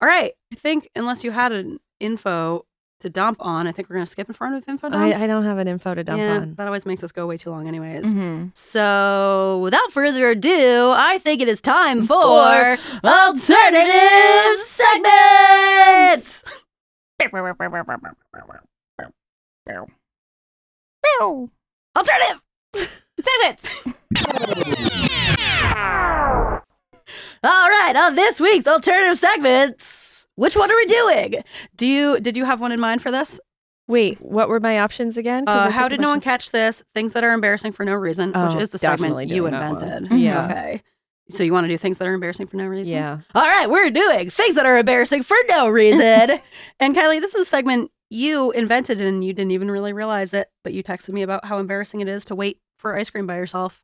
All right. I think unless you had an info to dump on, I think we're going to skip in front of info dumps. I don't have an info to dump on. That always makes us go way too long anyways. Mm-hmm. So without further ado, I think it is time for Alternative Segments! Alternative Segments! All right, on this week's Alternative Segments, which one are we doing? Did you have one in mind for this? Wait, what were my options again? How did no one catch this? Things that are embarrassing for no reason, which is the segment you invented. Yeah. Okay. So you want to do things that are embarrassing for no reason? Yeah. All right, we're doing things that are embarrassing for no reason. And Kylie, this is a segment you invented and you didn't even really realize it, but you texted me about how embarrassing it is to wait for ice cream by yourself.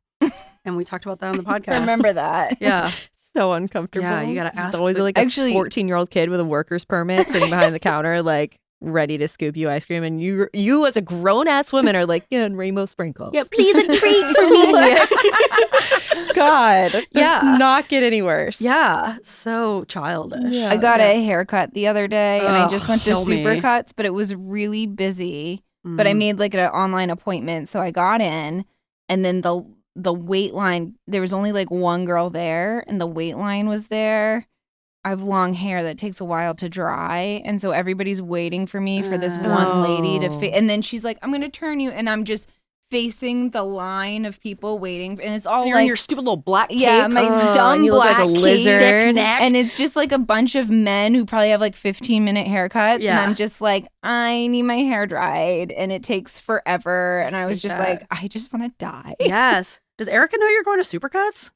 And we talked about that on the podcast. Remember that. Yeah. So uncomfortable. Yeah, you got to ask. It's always like a 14-year-old kid with a worker's permit sitting behind the counter, like ready to scoop you ice cream. And you as a grown-ass woman are like, yeah, and rainbow sprinkles. Yeah, please a treat for me. God, it does not get any worse. Yeah, so childish. Yeah. I got a haircut the other day and I just went to kill me. Supercuts, but it was really busy. But I made like an online appointment, so I got in, and then the wait line, there was only like one girl there, and the wait line was there. I have long hair that takes a while to dry, and so everybody's waiting for me for this one lady to and then she's like, I'm gonna turn you, and I'm just facing the line of people waiting, and it's all You're like in your stupid little black cape. yeah, my dumb you look black like a cape, lizard. thick neck. and it's just like a bunch of men who probably have like 15-minute haircuts, Yeah. and I'm just like, I need my hair dried, and it takes forever, and I was just like, I just want to die. Yes. Does Erica know you're going to Supercuts?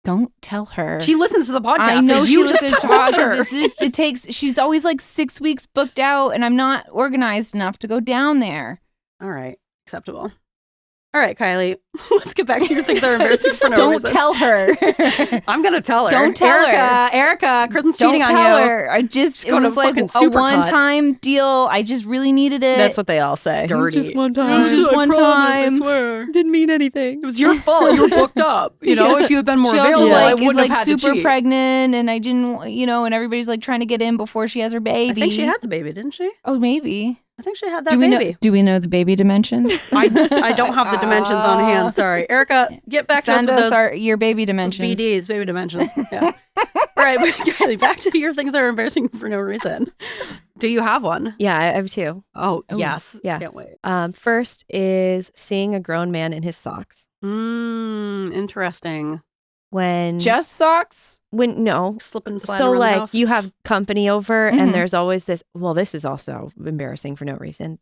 Don't tell her. She listens to the podcast. I know so she you listens just to told because her. it's just it takes. She's always like 6 weeks booked out, and I'm not organized enough to go down there. All right. Acceptable. All right, Kylie. Let's get back to your things that are embarrassing for no Don't reason. tell her. I'm going to tell her. Don't tell her. Erica, Kristin's Don't cheating tell on you. her. It go to was like fucking a Supercuts. one-time deal. I just really needed it. That's what they all say. Dirty. Just one time. Just one time. I swear. Didn't mean anything. It was your fault. You were booked up. You know, if you had been more She also available, I like is wouldn't like have had super to cheat. pregnant, and I didn't, and everybody's like trying to get in before she has her baby. I think she had the baby, didn't she? Oh, maybe. I think she had that Do we baby. know? Do we know the baby dimensions? I don't have the dimensions on hand. Sorry, Erica. Get back Send to us with us those your baby those dimensions. BDs, baby dimensions. Yeah. All right, but Kylie, back to your things that are embarrassing for no reason. Do you have one? Yeah, I have two. Oh, yes. yeah. Can't wait. First is seeing a grown man in his socks. Interesting. When Just socks? no. Slip and slide So around the like house. you have company over Mhm. and there's always this, well, this is also embarrassing for no reason.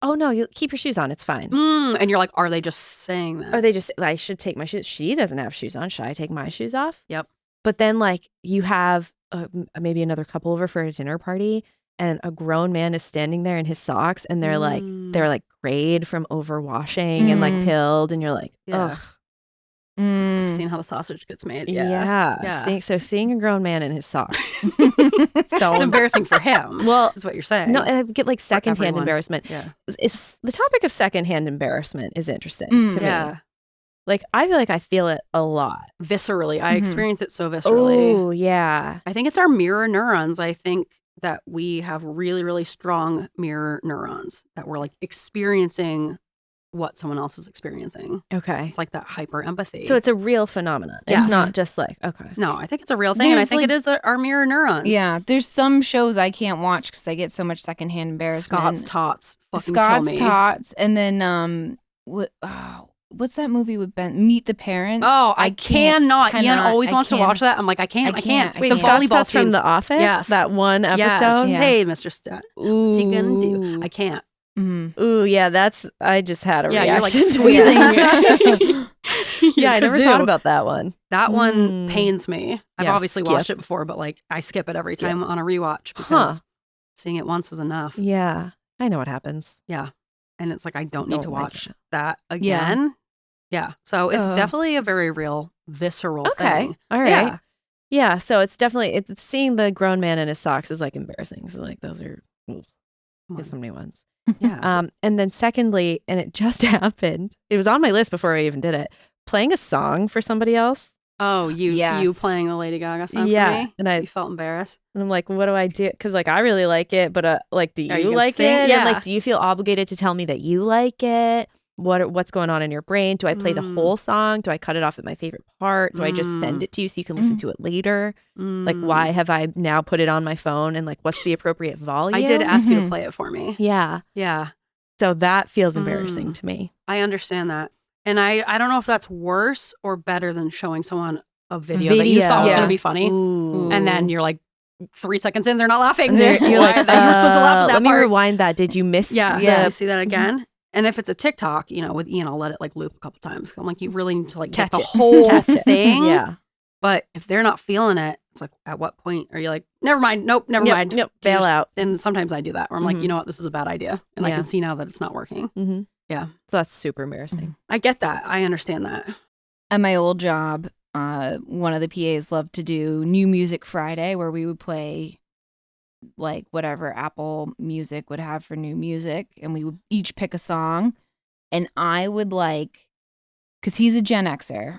Oh no, you keep your shoes on, it's fine. And you're like, are they just saying that? Or they just, I should take my shoes. She doesn't have shoes on. Should I take my shoes off? Yep. But then like you have maybe another couple over for a dinner party and a grown man is standing there in his socks and they're like grayed from overwashing and like Mm. pilled and you're like, Yeah. ugh. It's like Mm. seeing how the sausage gets made. Yeah. Yeah. Seeing a grown man in his socks. So It's embarrassing for him. Well, is what you're saying. no, I get like secondhand everyone. embarrassment. Yeah. It's the topic of secondhand embarrassment is interesting Mm. to me. Yeah. Like I feel like I feel it a lot. Viscerally. I Mhm. experience it so viscerally. Oh yeah. I think it's our mirror neurons. I think that we have really, really strong mirror neurons that we're like experiencing what someone else is experiencing. Okay. It's like that hyper empathy. So it's a real phenomenon. Yes. It's not just like, okay. no, I think it's a real thing. And I There's, think like- it is our mirror neurons. Yeah, there's some shows I can't watch because I get so much secondhand embarrassment. Scott's Tots. Fucking Scott's kill me. Tots, and then what's that movie with Ben? Meet the Parents. Oh, I cannot. Ian cannot, always I wants to can't. watch that. I'm like, I can't. I can't. Wait, The Scott's volleyball Tots from team. The Office? Yes. That one episode? Yes. Yeah. Hey, Mr. Stott. What's he gonna do? I can't. Mhm. Ooh, yeah, I just had a Yeah, you're like reaction to squeezing. that. Yeah, I never Kazoo. thought about that one. That one Mm. pains me. I've Yeah, obviously watched it before, but like I skip it every Skip. time on a rewatch because Huh. seeing it once was enough. Yeah, I know what happens. Yeah. And it's like I don't need to Don't like watch it. that again. Yeah. So it's definitely a very real visceral Okay, thing. all right. Yeah. Yeah, so it's definitely seeing the grown man in his socks is like embarrassing. So like those are so many ones. Yeah. And then secondly, and it just happened. It was on my list before I even did it. Playing a song for somebody else. Oh, you Yes. playing the Lady Gaga song for me? And You felt embarrassed? I'm like, what do I do? Because like I really like it, but like, do Are you you gonna like sing? it? Yeah. And like, do you feel obligated to tell me that you like it? What's going on in your brain? Do I play the whole song? Do I cut it off at my favorite part? Do I just send it to you so you can listen to it later? Like, why have I now put it on my phone? And like, what's the appropriate volume? I did ask you to play it for me. Yeah. Yeah. So that feels embarrassing to me. I understand that. And I don't know if that's worse or better than showing someone a video that you thought was going to be funny. Ooh. And then you're like 3 seconds in, they're not laughing. You're like, you were supposed to laugh at that let me part. rewind that. Did you miss? Yeah. You see that again? And if it's a TikTok, with Ian, I'll let it like loop a couple times. I'm like, you really need to like Catch get the it. whole Catch it. thing. Yeah. But if they're not feeling it, it's like, at what point are you like, never mind, nope, never mind. Yep. Bail out. And sometimes I do that where I'm like, you know what, this is a bad idea. And I Yeah. can see now that it's not working. Mm-hmm. Yeah. So that's super embarrassing. I get that. I understand that. At my old job, one of the PAs loved to do New Music Friday, where we would play like whatever Apple Music would have for new music, and we would each pick a song. And I would like, because he's a Gen Xer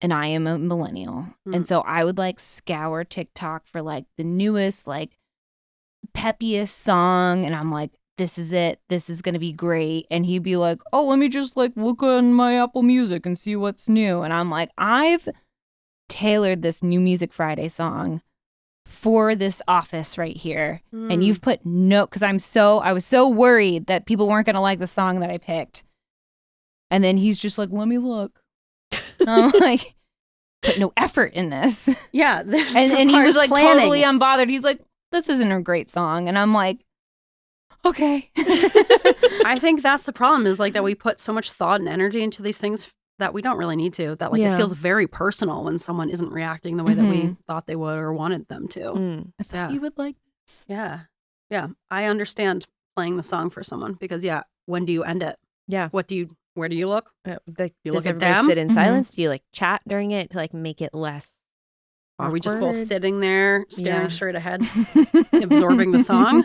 and I am a millennial. And so I would like scour TikTok for like the newest, like peppiest song. And I'm like, this is it. This is going to be great. And he'd be like, oh, let me just like look on my Apple Music and see what's new. And I'm like, I've tailored this New Music Friday song for this office right here. And you've put because I was so worried that people weren't going to like the song that I picked. And then he's just like, let me look. I'm like, put no effort in this. Yeah. And he was like totally unbothered. He's like, this isn't a great song. And I'm like, okay. I think that's the problem is like that we put so much thought and energy into these things that we don't really need to. That like it feels very personal when someone isn't reacting the way that we thought they would or wanted them to. I thought you would like this. Yeah. Yeah. I understand playing the song for someone because when do you end it? Yeah. Where do you look? You look does at everybody them? sit in silence? Do you like chat during it to like make it less awkward? Are we just both sitting there staring straight ahead, Mm-hmm. absorbing the song?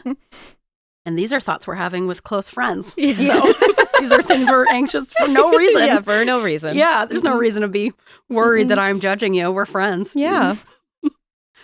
And these are thoughts we're having with close friends. Yeah. So these are things we're anxious for no reason. Yeah, for no reason. Yeah, there's no reason to be worried that I'm judging you. We're friends. Yeah.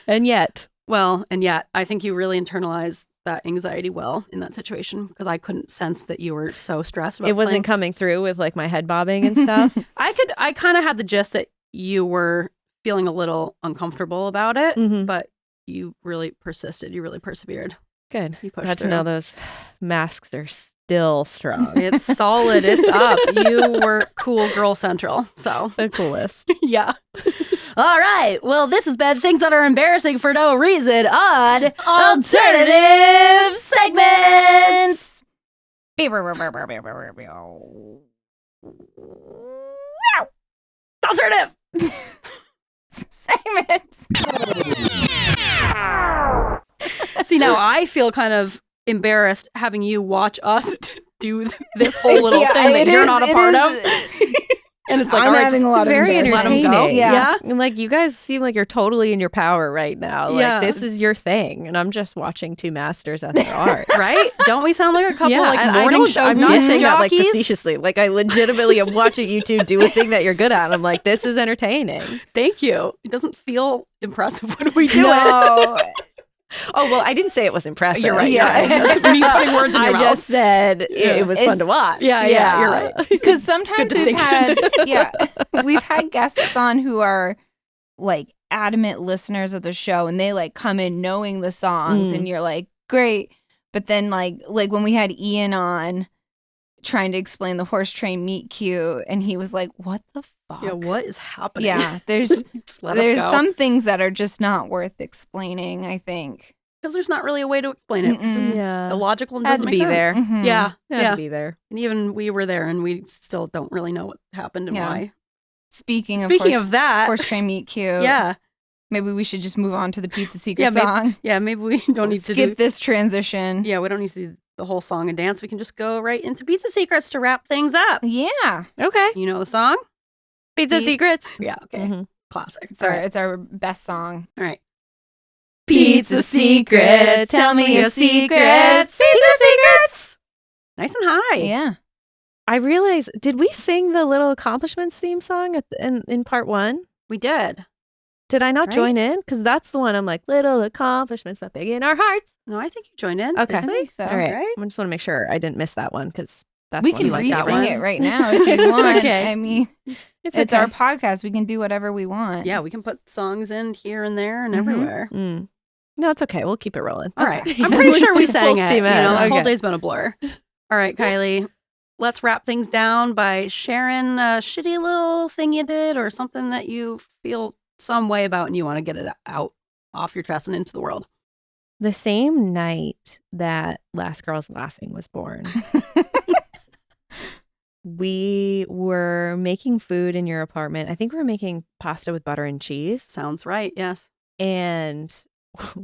And yet. I think you really internalized that anxiety well in that situation because I couldn't sense that you were so stressed about It wasn't coming through with like my head bobbing and stuff. I kind of had the gist that you were feeling a little uncomfortable about it, but you really persisted. You really persevered. Good. You pushed Got to through. know those masks are still strong. It's solid. It's up. You were cool girl central. So The coolest. yeah. All right. Well, this has been Things That Are Embarrassing for No Reason on Alternative Segments. Alternative Segments. See, now I feel kind of embarrassed having you watch us do this whole little thing that you're not a part of. And it's like, I'm all right, having just a lot of very let 'em entertaining. go. Yeah. And like you guys seem like you're totally in your power right now. Like Yeah. this is your thing. And I'm just watching two masters at their art. Right? Don't we sound like a couple like and morning show I'm not disc saying that like jockeys? facetiously. Like I legitimately am watching you two do a thing that you're good at. And I'm like, this is entertaining. Thank you. It doesn't feel impressive when we do it. No. Oh, well, I didn't say it was impressive. You're right. Yeah. You're right. That's me putting words in your I mouth. just said it was fun It's- to watch. Yeah, you're right. Because sometimes Good we've had guests on who are like adamant listeners of the show and they like come in knowing the songs and you're like, great. But then like when we had Ian on trying to explain the horse train meet cute and he was like, what the fuck? Yeah, what is happening? Yeah, there's Just let us there's go. some things that are just not worth explaining, I think. Because there's not really a way to explain it. It's Yeah. illogical and Had doesn't to make be sense. there. Mhm. Yeah, Had yeah. to be there. And even we were there and we still don't really know what happened and Yeah. why. Speaking of that, horse train meet cute. yeah. Maybe we should just move on to the Pizza Secret Yeah, song. Maybe we don't need to skip do this transition. Yeah, we don't need to do the whole song and dance. We can just go right into Pizza Secrets to wrap things up. Yeah. Okay. You know the song? Pizza Pe- secrets. Yeah, okay. Mhm. Classic. It's our best song. All right. Pizza secrets, tell me your secrets. Pizza secrets. Nice and high. Yeah. I realized, did we sing the Little Accomplishments theme song in part 1? We did. Did I not Right? join in? Because that's the one I'm like, little accomplishments, but big in our hearts. No, I think you joined in. Okay. Did I we? think so. All right. Right? I just want to make sure I didn't miss that one because that's We one can like that re-sing one. it right now if you It's want. okay. I mean, It's it's okay. our podcast. We can do whatever we want. Yeah, we can put songs in here and there and Mhm. everywhere. Mm. No, it's okay. We'll keep it rolling. All right. I'm pretty sure we sang Full it. steam ahead. This whole Okay. day's been a blur. All right, Kylie. Let's wrap things down by sharing a shitty little thing you did or something that you feel some way about and you want to get it out off your chest and into the world. The same night that Last Girls Laughing was born, we were making food in your apartment. I think we were making pasta with butter and cheese, Sounds right. Yes. and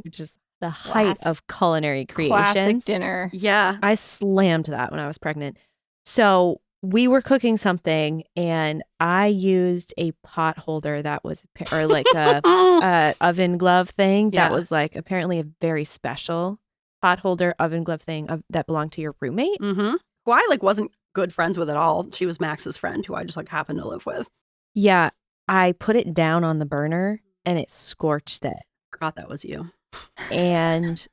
which is the height Classic. of culinary creation. Classic dinner. Yeah. I slammed that when I was pregnant. So we were cooking something, and I used a pot holder that was, or like a oven glove thing Yeah. that was like apparently a very special pot holder oven glove thing that belonged to your roommate. Mm-hmm. Who I like wasn't good friends with at all. She was Max's friend who I just like happened to live with. Yeah, I put it down on the burner and it scorched it. Forgot that was you. And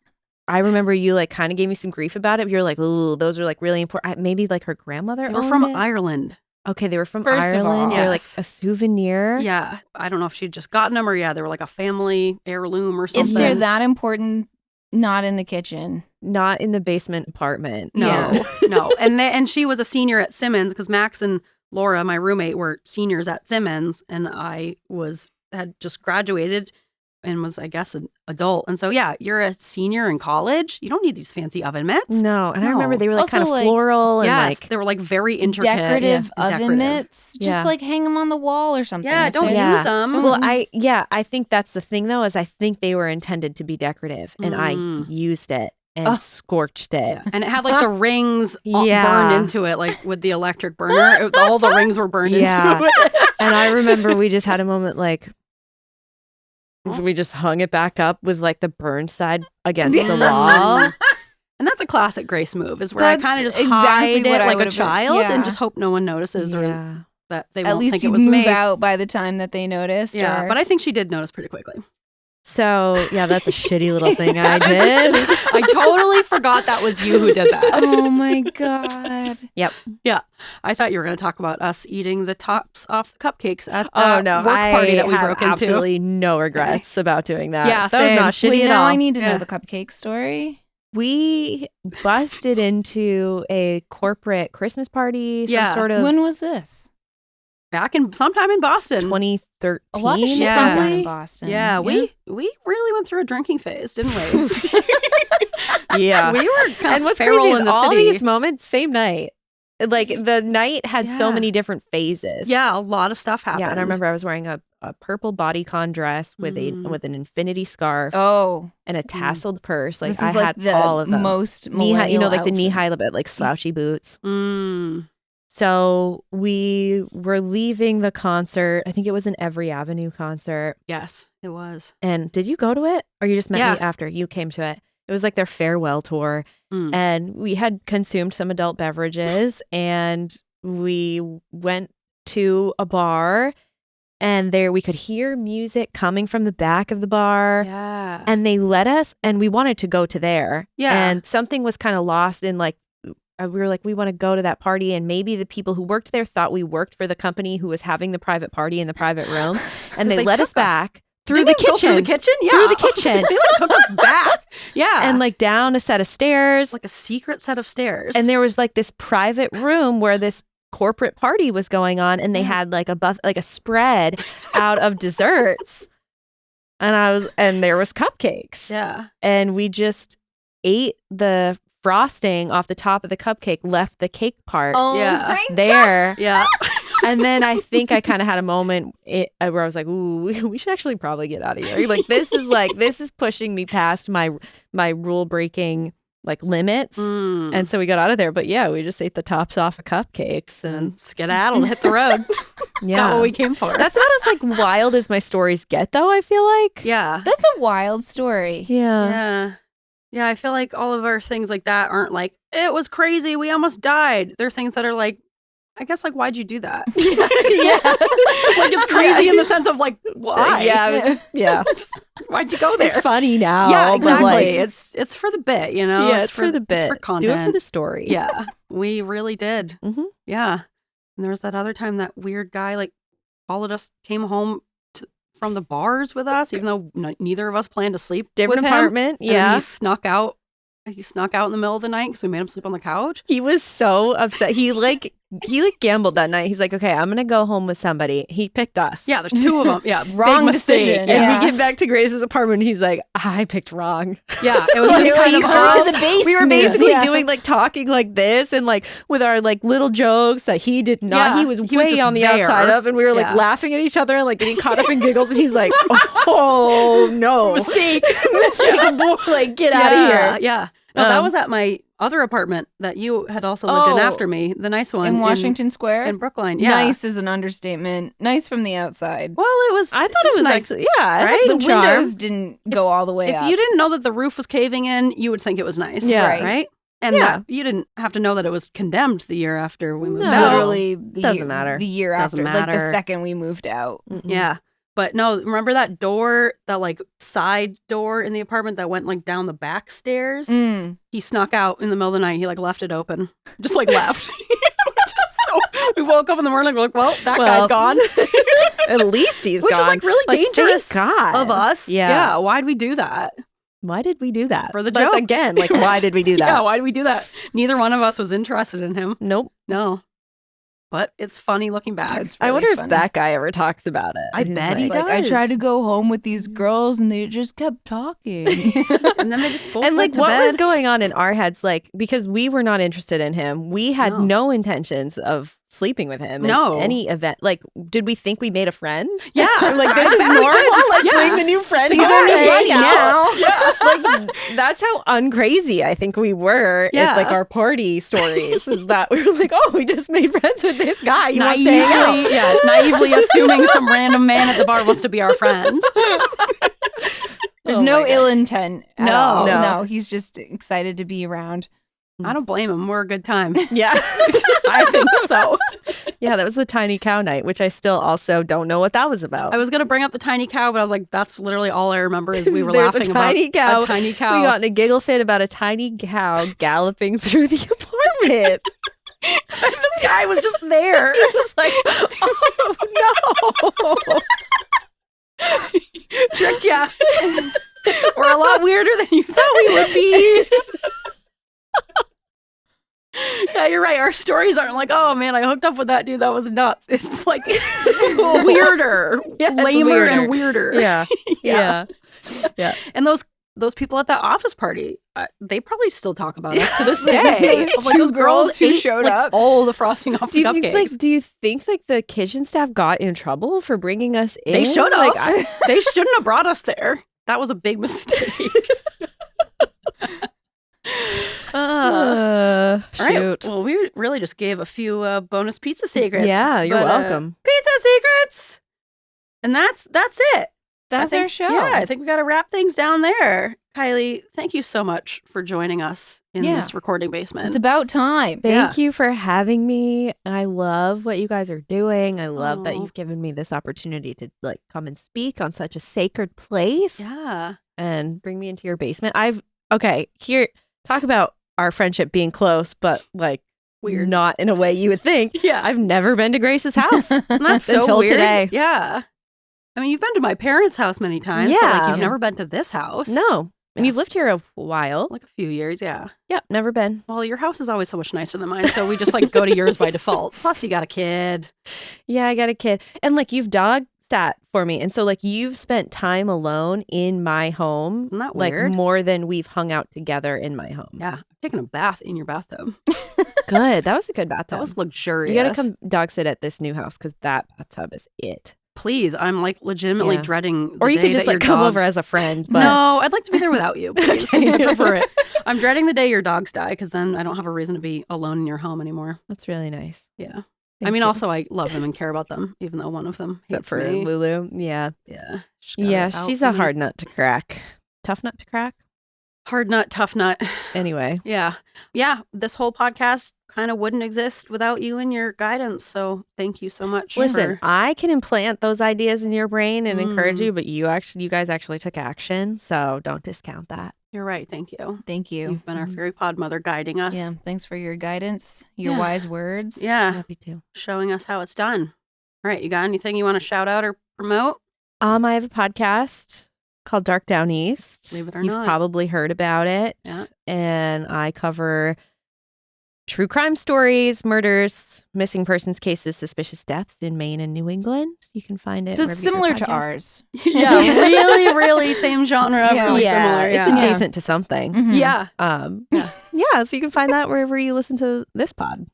I remember you like kind of gave me some grief about it. You're like, ooh, those are like really important. Maybe like her grandmother They were owned from it. Ireland. Okay, they were from First of Ireland. all, They're like yes. a souvenir. Yeah. I don't know if she'd just gotten them or they were like a family heirloom or If something. they're that important, not in the kitchen. Not in the basement apartment. No, Yeah. no. And she was a senior at Simmons because Max and Laura, my roommate, were seniors at Simmons, and I had just graduated and was, I guess, an adult. And so, yeah, you're a senior in college. You don't need these fancy oven mitts. No, and I remember No. they were like Also, kind of like- floral and Yes, like they were like very intricate, Decorative and oven decorative. mitts. Just Yeah. like hang them on the wall or something. Yeah, I don't think. Yeah. use them. well, I think that's the thing though, is I think they were intended to be decorative, and I Mm. used it and Ugh. scorched it. Yeah. And it had like the rings Yeah. burned into it, like with the electric burner. All the rings were burned Yeah. into it. And I remember we just had a moment like we just hung it back up with like the burned side against the wall. And that's a classic Grace move, is where That's I kind of just exactly hide it what I like a would've been- child yeah. and just hope no one notices or Yeah. that they At won't least think you it was move me. out by the time that they noticed. Yeah, or- but I think she did notice pretty quickly. So yeah, that's a shitty little thing I That is a did. shitty- I totally forgot that was you who did that. oh my god. I thought you were going to talk about us eating the tops off the cupcakes at the Oh no, work party that we had broke into. absolutely no regrets about doing that. Yeah, that was same. not shitty Wait, at now all. I need to Yeah. know the cupcake story. We busted into a corporate Christmas party, some Yeah. sort of When was this? Back in sometime in Boston. 2013. A lot of shit Yeah. went down in Boston. Yeah, we really went through a drinking phase, didn't we? Yeah. We were kind And of what's feral crazy in is the all city. these moments, same night. Like the night had so Yeah. many different phases. Yeah, a lot of stuff happened. Yeah, and I remember I was wearing a purple bodycon dress with Mm. with an infinity scarf Oh, and a tasseled purse. Like this I is like had the all of them. most Knee high, you know, like the millennial knee outfit. high, but like slouchy boots. Mm. So we were leaving the concert. I think it was an Every Avenue concert. Yes, it was. And did you go to it, or you just met Yeah. me after you came to it? It was like their farewell tour, Mm. and we had consumed some adult beverages, and we went to a bar, and there we could hear music coming from the back of the bar. Yeah. And they let us, and we wanted to go to there. Yeah. And something was kind of lost in like, we were like, we want to go to that party. And maybe the people who worked there thought we worked for the company who was having the private party in the private room. And they they let took us back through Didn't the they go kitchen. Through the kitchen? Yeah. Through the kitchen. They like took us back. Yeah. And like down a set of stairs. like a secret set of stairs. And there was like this private room where this corporate party was going on, and they had like a spread out of desserts. And there was cupcakes. yeah. And we just ate the frosting off the top of the cupcake, left the cake part Oh Yeah. my there. Yeah. And then I think I kind of had a moment where I was like, ooh, we should actually probably get out of here. Like this is pushing me past my rule breaking like limits. Mm. And so we got out of there. But yeah, we just ate the tops off of cupcakes and And skedaddle, hit the road. Got what we came for. That's about as like wild as my stories get, though, I feel like. yeah. That's a wild story. Yeah. Yeah, I feel like all of our things like that aren't like, it was crazy, we almost died. They're things that are like, I guess, like, why'd you do that? Like, it's crazy in the sense of, like, why? Yeah. Just, why'd you go there? It's funny now. Yeah, but, exactly. like, It's for the bit, you know? yeah, it's for the bit. It's for content. Do it for the story. Yeah, we really did. Mhm. Yeah. And there was that other time that weird guy, like, followed us, came home from the bars with us, even though neither of us planned to sleep Different with him. apartment. And then Yeah. he snuck out. He snuck out in the middle of the night because we made him sleep on the couch. He was so upset. He gambled that night. He's like, okay, I'm going to go home with somebody. He picked us. Yeah, there's two of them. Yeah, Wrong big mistake. decision. And Yeah. we get back to Grace's apartment. He's like, I picked wrong. Yeah, it was just kind of all- us. We were basically Yeah. doing like talking like this and like with our like little jokes that he did not. Yeah, he was he was way just on the there. outside of, and we were like Yeah. laughing at each other and like getting caught up in giggles. And he's like, oh no, Mistake. like get out of here. Yeah. No, that Um, was at my other apartment that you had also lived in Oh. after me. The nice one In Washington Square? in Brookline. Yeah. Nice is an understatement. Nice from the outside. Well, it was. I thought it was nice. actually yeah, it had Right? some The charm. windows didn't go all the way If up. you didn't know that the roof was caving in, you would think it was nice. Yeah. Right. And Yeah. that you didn't have to know that it was condemned the year after we moved No. out. Literally the Doesn't year, matter. The year Doesn't after, like the matter. second we moved out. Mm-mm. Yeah. But no, remember that door, that like side door in the apartment that went like down the back stairs? Mm. He snuck out in the middle of the night. He like left it open. Just like left. Just so, we woke up in the morning, we're like, well, that Well, guy's gone. At least he's Which gone. is like really thank dangerous God. of us. Yeah. Why'd we do that? Why did we do that? For the But joke. again, like why did we do that? Yeah, why'd we do that? Neither one of us was interested in him. Nope. No. But it's funny looking back. That's I really wonder funny. if that guy ever talks about it. I He's bet he like, does. Like I tried to go home with these girls and they just kept talking. And then they just both And like went to what bed. was going on in our heads, like because we were not interested in him, we had No. no intentions of sleeping with him No. in any event. Like, did we think we made a friend? Yeah. Like this is normal. Like bring the new friend. He's our new buddy now. Like that's how uncrazy I think we were. Yeah. At, like our party stories is that we were like, oh, we just made friends with this guy. He wants to hang out. naively assuming some random man at the bar wants to be our friend. There's Oh no my ill intent at No. all. No. No, he's just excited to be around. I don't blame him. We're a good time. Yeah. I think so. Yeah, that was the tiny cow night, which I still also don't know what that was about. I was going to bring up the tiny cow, but I was like, that's literally all I remember is we were There's laughing a tiny about cow. a tiny cow. We got in a giggle fit about a tiny cow galloping through the apartment. This guy was just there. He was like, oh no. Tricked ya. We're a lot weirder than you thought we would be. Yeah, you're right. Our stories aren't like, oh man, I hooked up with that dude. That was nuts. It's like weirder, Yeah, it's lamer weirder. and weirder. Yeah. Yeah. Yeah. And those people at that office party, they probably still talk about us to this day. Those Of, like, those two girls who ate, showed like, up. all the frosting off the cupcakes. Do you think the kitchen staff got in trouble for bringing us in? They should have. Like, They shouldn't have brought us there. That was a big mistake. shoot. All right. Well, we really just gave a few bonus pizza secrets. Yeah, you're but, welcome. Pizza secrets. And that's it. That's I think- our show. Yeah, I think we got to wrap things down there. Kylie, thank you so much for joining us in Yeah. this recording basement. It's about time. Thank you for having me. I love what you guys are doing. I love that Aw. you've given me this opportunity to like come and speak on such a sacred place Yeah. and bring me into your basement. Here, talk about our friendship being close, but like Weird. not in a way you would think. Yeah. I've never been to Grace's house. Isn't that so Until weird? today. Yeah. I mean, you've been to my parents' house many times, but like Yeah. you've never been to this house. No. And Yeah. you've lived here a while. Like a few years, yeah. Yep, never been. Well, your house is always so much nicer than mine, so we just like go to yours by default. Plus, you got a kid. Yeah, I got a kid. And like you've dog sat for me. And so like you've spent time alone in my home. Isn't that like weird? more than we've hung out together in my home. Yeah, I've taken a bath in your bathtub. Good. That was a good bathtub. That was luxurious. You got to come dog sit at this new house because that bathtub is it. Please, I'm like legitimately Yeah. dreading. The Or you day could just that like your come over dogs- as a friend. But No, I'd like to be there without you. Please. Okay. I prefer it. I'm dreading the day your dogs die because then I don't have a reason to be alone in your home anymore. that's really nice. Yeah. I mean, also, I love them and care about them, even though one of them except hates for me. Lulu. Yeah. Yeah. She's a hard nut to crack. Tough nut to crack. Hard nut, tough nut. Anyway. Yeah. This whole podcast kind of wouldn't exist without you and your guidance. So thank you so much. Listen, for... I can implant those ideas in your brain and encourage you, but you guys actually took action. So don't discount that. You're right. Thank you. Thank you. You've been our fairy pod mother guiding us. Yeah. Thanks for your guidance, your wise words. Yeah. Happy to. Showing us how it's done. All right. You got anything you want to shout out or promote? I have a podcast called Dark Down East. Believe it or You've not. probably heard about it. Yeah. And I cover true crime stories, murders, missing persons cases, suspicious deaths in Maine and New England. You can find it. So it's wherever you similar get to podcasts. ours. Yeah. Really, really same genre. Yeah. Really Yeah, similar. it's Yeah. adjacent to something. Mhm. Yeah. Yeah, so you can find that wherever you listen to this pod.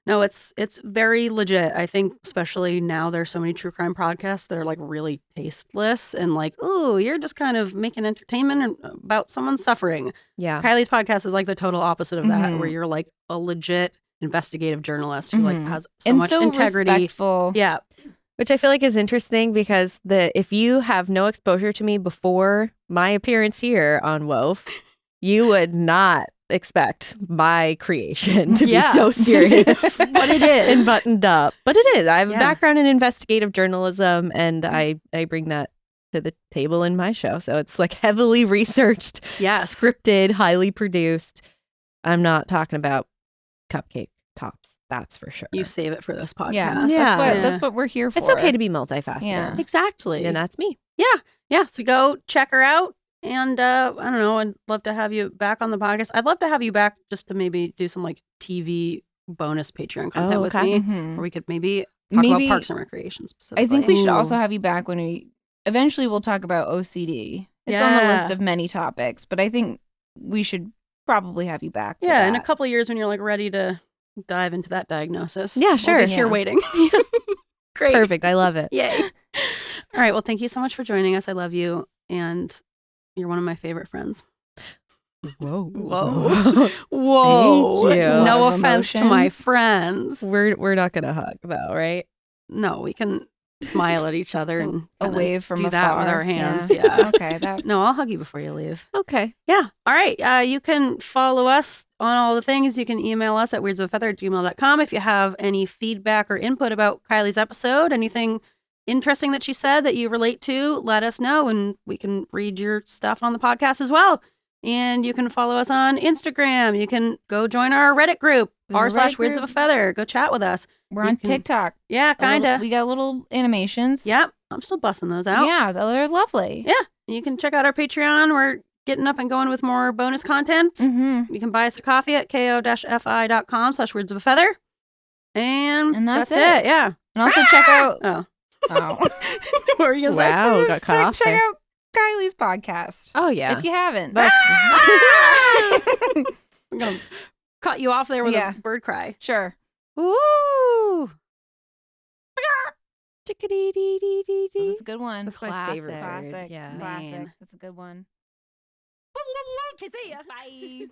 No, it's very legit. I think especially now there's so many true crime podcasts that are like really tasteless and like, ooh, you're just kind of making entertainment about someone suffering. Yeah. Kylie's podcast is like the total opposite of that, Mhm. where you're like a legit investigative journalist who like Mhm. has so And much so integrity. respectful. Yeah. Which I feel like is interesting because if you have no exposure to me before my appearance here on Woof, you would not expect my creation to Yeah. be so serious. But it is. And buttoned up. But it is. I have a Yeah. background in investigative journalism and I bring that to the table in my show. So it's like heavily researched, Yes. scripted, highly produced. I'm not talking about cupcake tops. That's for sure. You save it for this podcast. Yeah. Yeah. That's what we're here for. It's okay to be multifaceted. Yeah. Exactly. And that's me. Yeah. So go check her out. And I don't know, I'd love to have you back on the podcast. I'd love to have you back just to maybe do some like TV bonus Patreon content with okay. me. Mhm. Or we could maybe talk about Parks and Recreation specifically. I think we should Ooh. also have you back when eventually we'll talk about OCD. It's on the Yeah. list of many topics, but I think we should probably have you back. for Yeah, in a that. couple of years when you're like ready to dive into that diagnosis. Yeah, sure. We'll be here Yeah. waiting. Great. Perfect. I love it. Yay. All right. Well, thank you so much for joining us. I love you. And you're one of my favorite friends. Whoa. Whoa. Whoa. Thank you. No A lot of offense to my emotions. friends. We're not gonna hug though, right? No, we can smile at each other and A kinda wave from do afar. that with our hands. Yeah. Okay. That. No, I'll hug you before you leave. Okay. Yeah. All right. You can follow us on all the things. You can email us at weirdsofafeather@gmail.com if you have any feedback or input about Kylie's episode, anything interesting that she said that you relate to, let us know and we can read your stuff on the podcast as well. And you can follow us on Instagram. You can go join our Reddit group, We have a r/Weirds Reddit of a group. Feather. Go chat with us. We're You on can- TikTok. Yeah, kind of. We got little animations. Yep. I'm still busting those out. Yeah, they're lovely. Yeah. You can check out our Patreon. We're getting up and going with more bonus content. Mm-hmm. You can buy us a coffee at ko-fi.com/words of a feather. And that's it. Yeah. And also check out. Oh. Oh. What were you going to say? Wow, got cut off check there. out Kylie's podcast. Oh yeah. If you haven't. That's- I'm going to cut you off there with Yeah. a bird cry. Sure. Ooh. Chickadee-dee-dee-dee-dee. That's a good one. That's my Classic. favorite. Classic. Yeah. Classic. Man. That's a good one. Okay, see ya. Bye.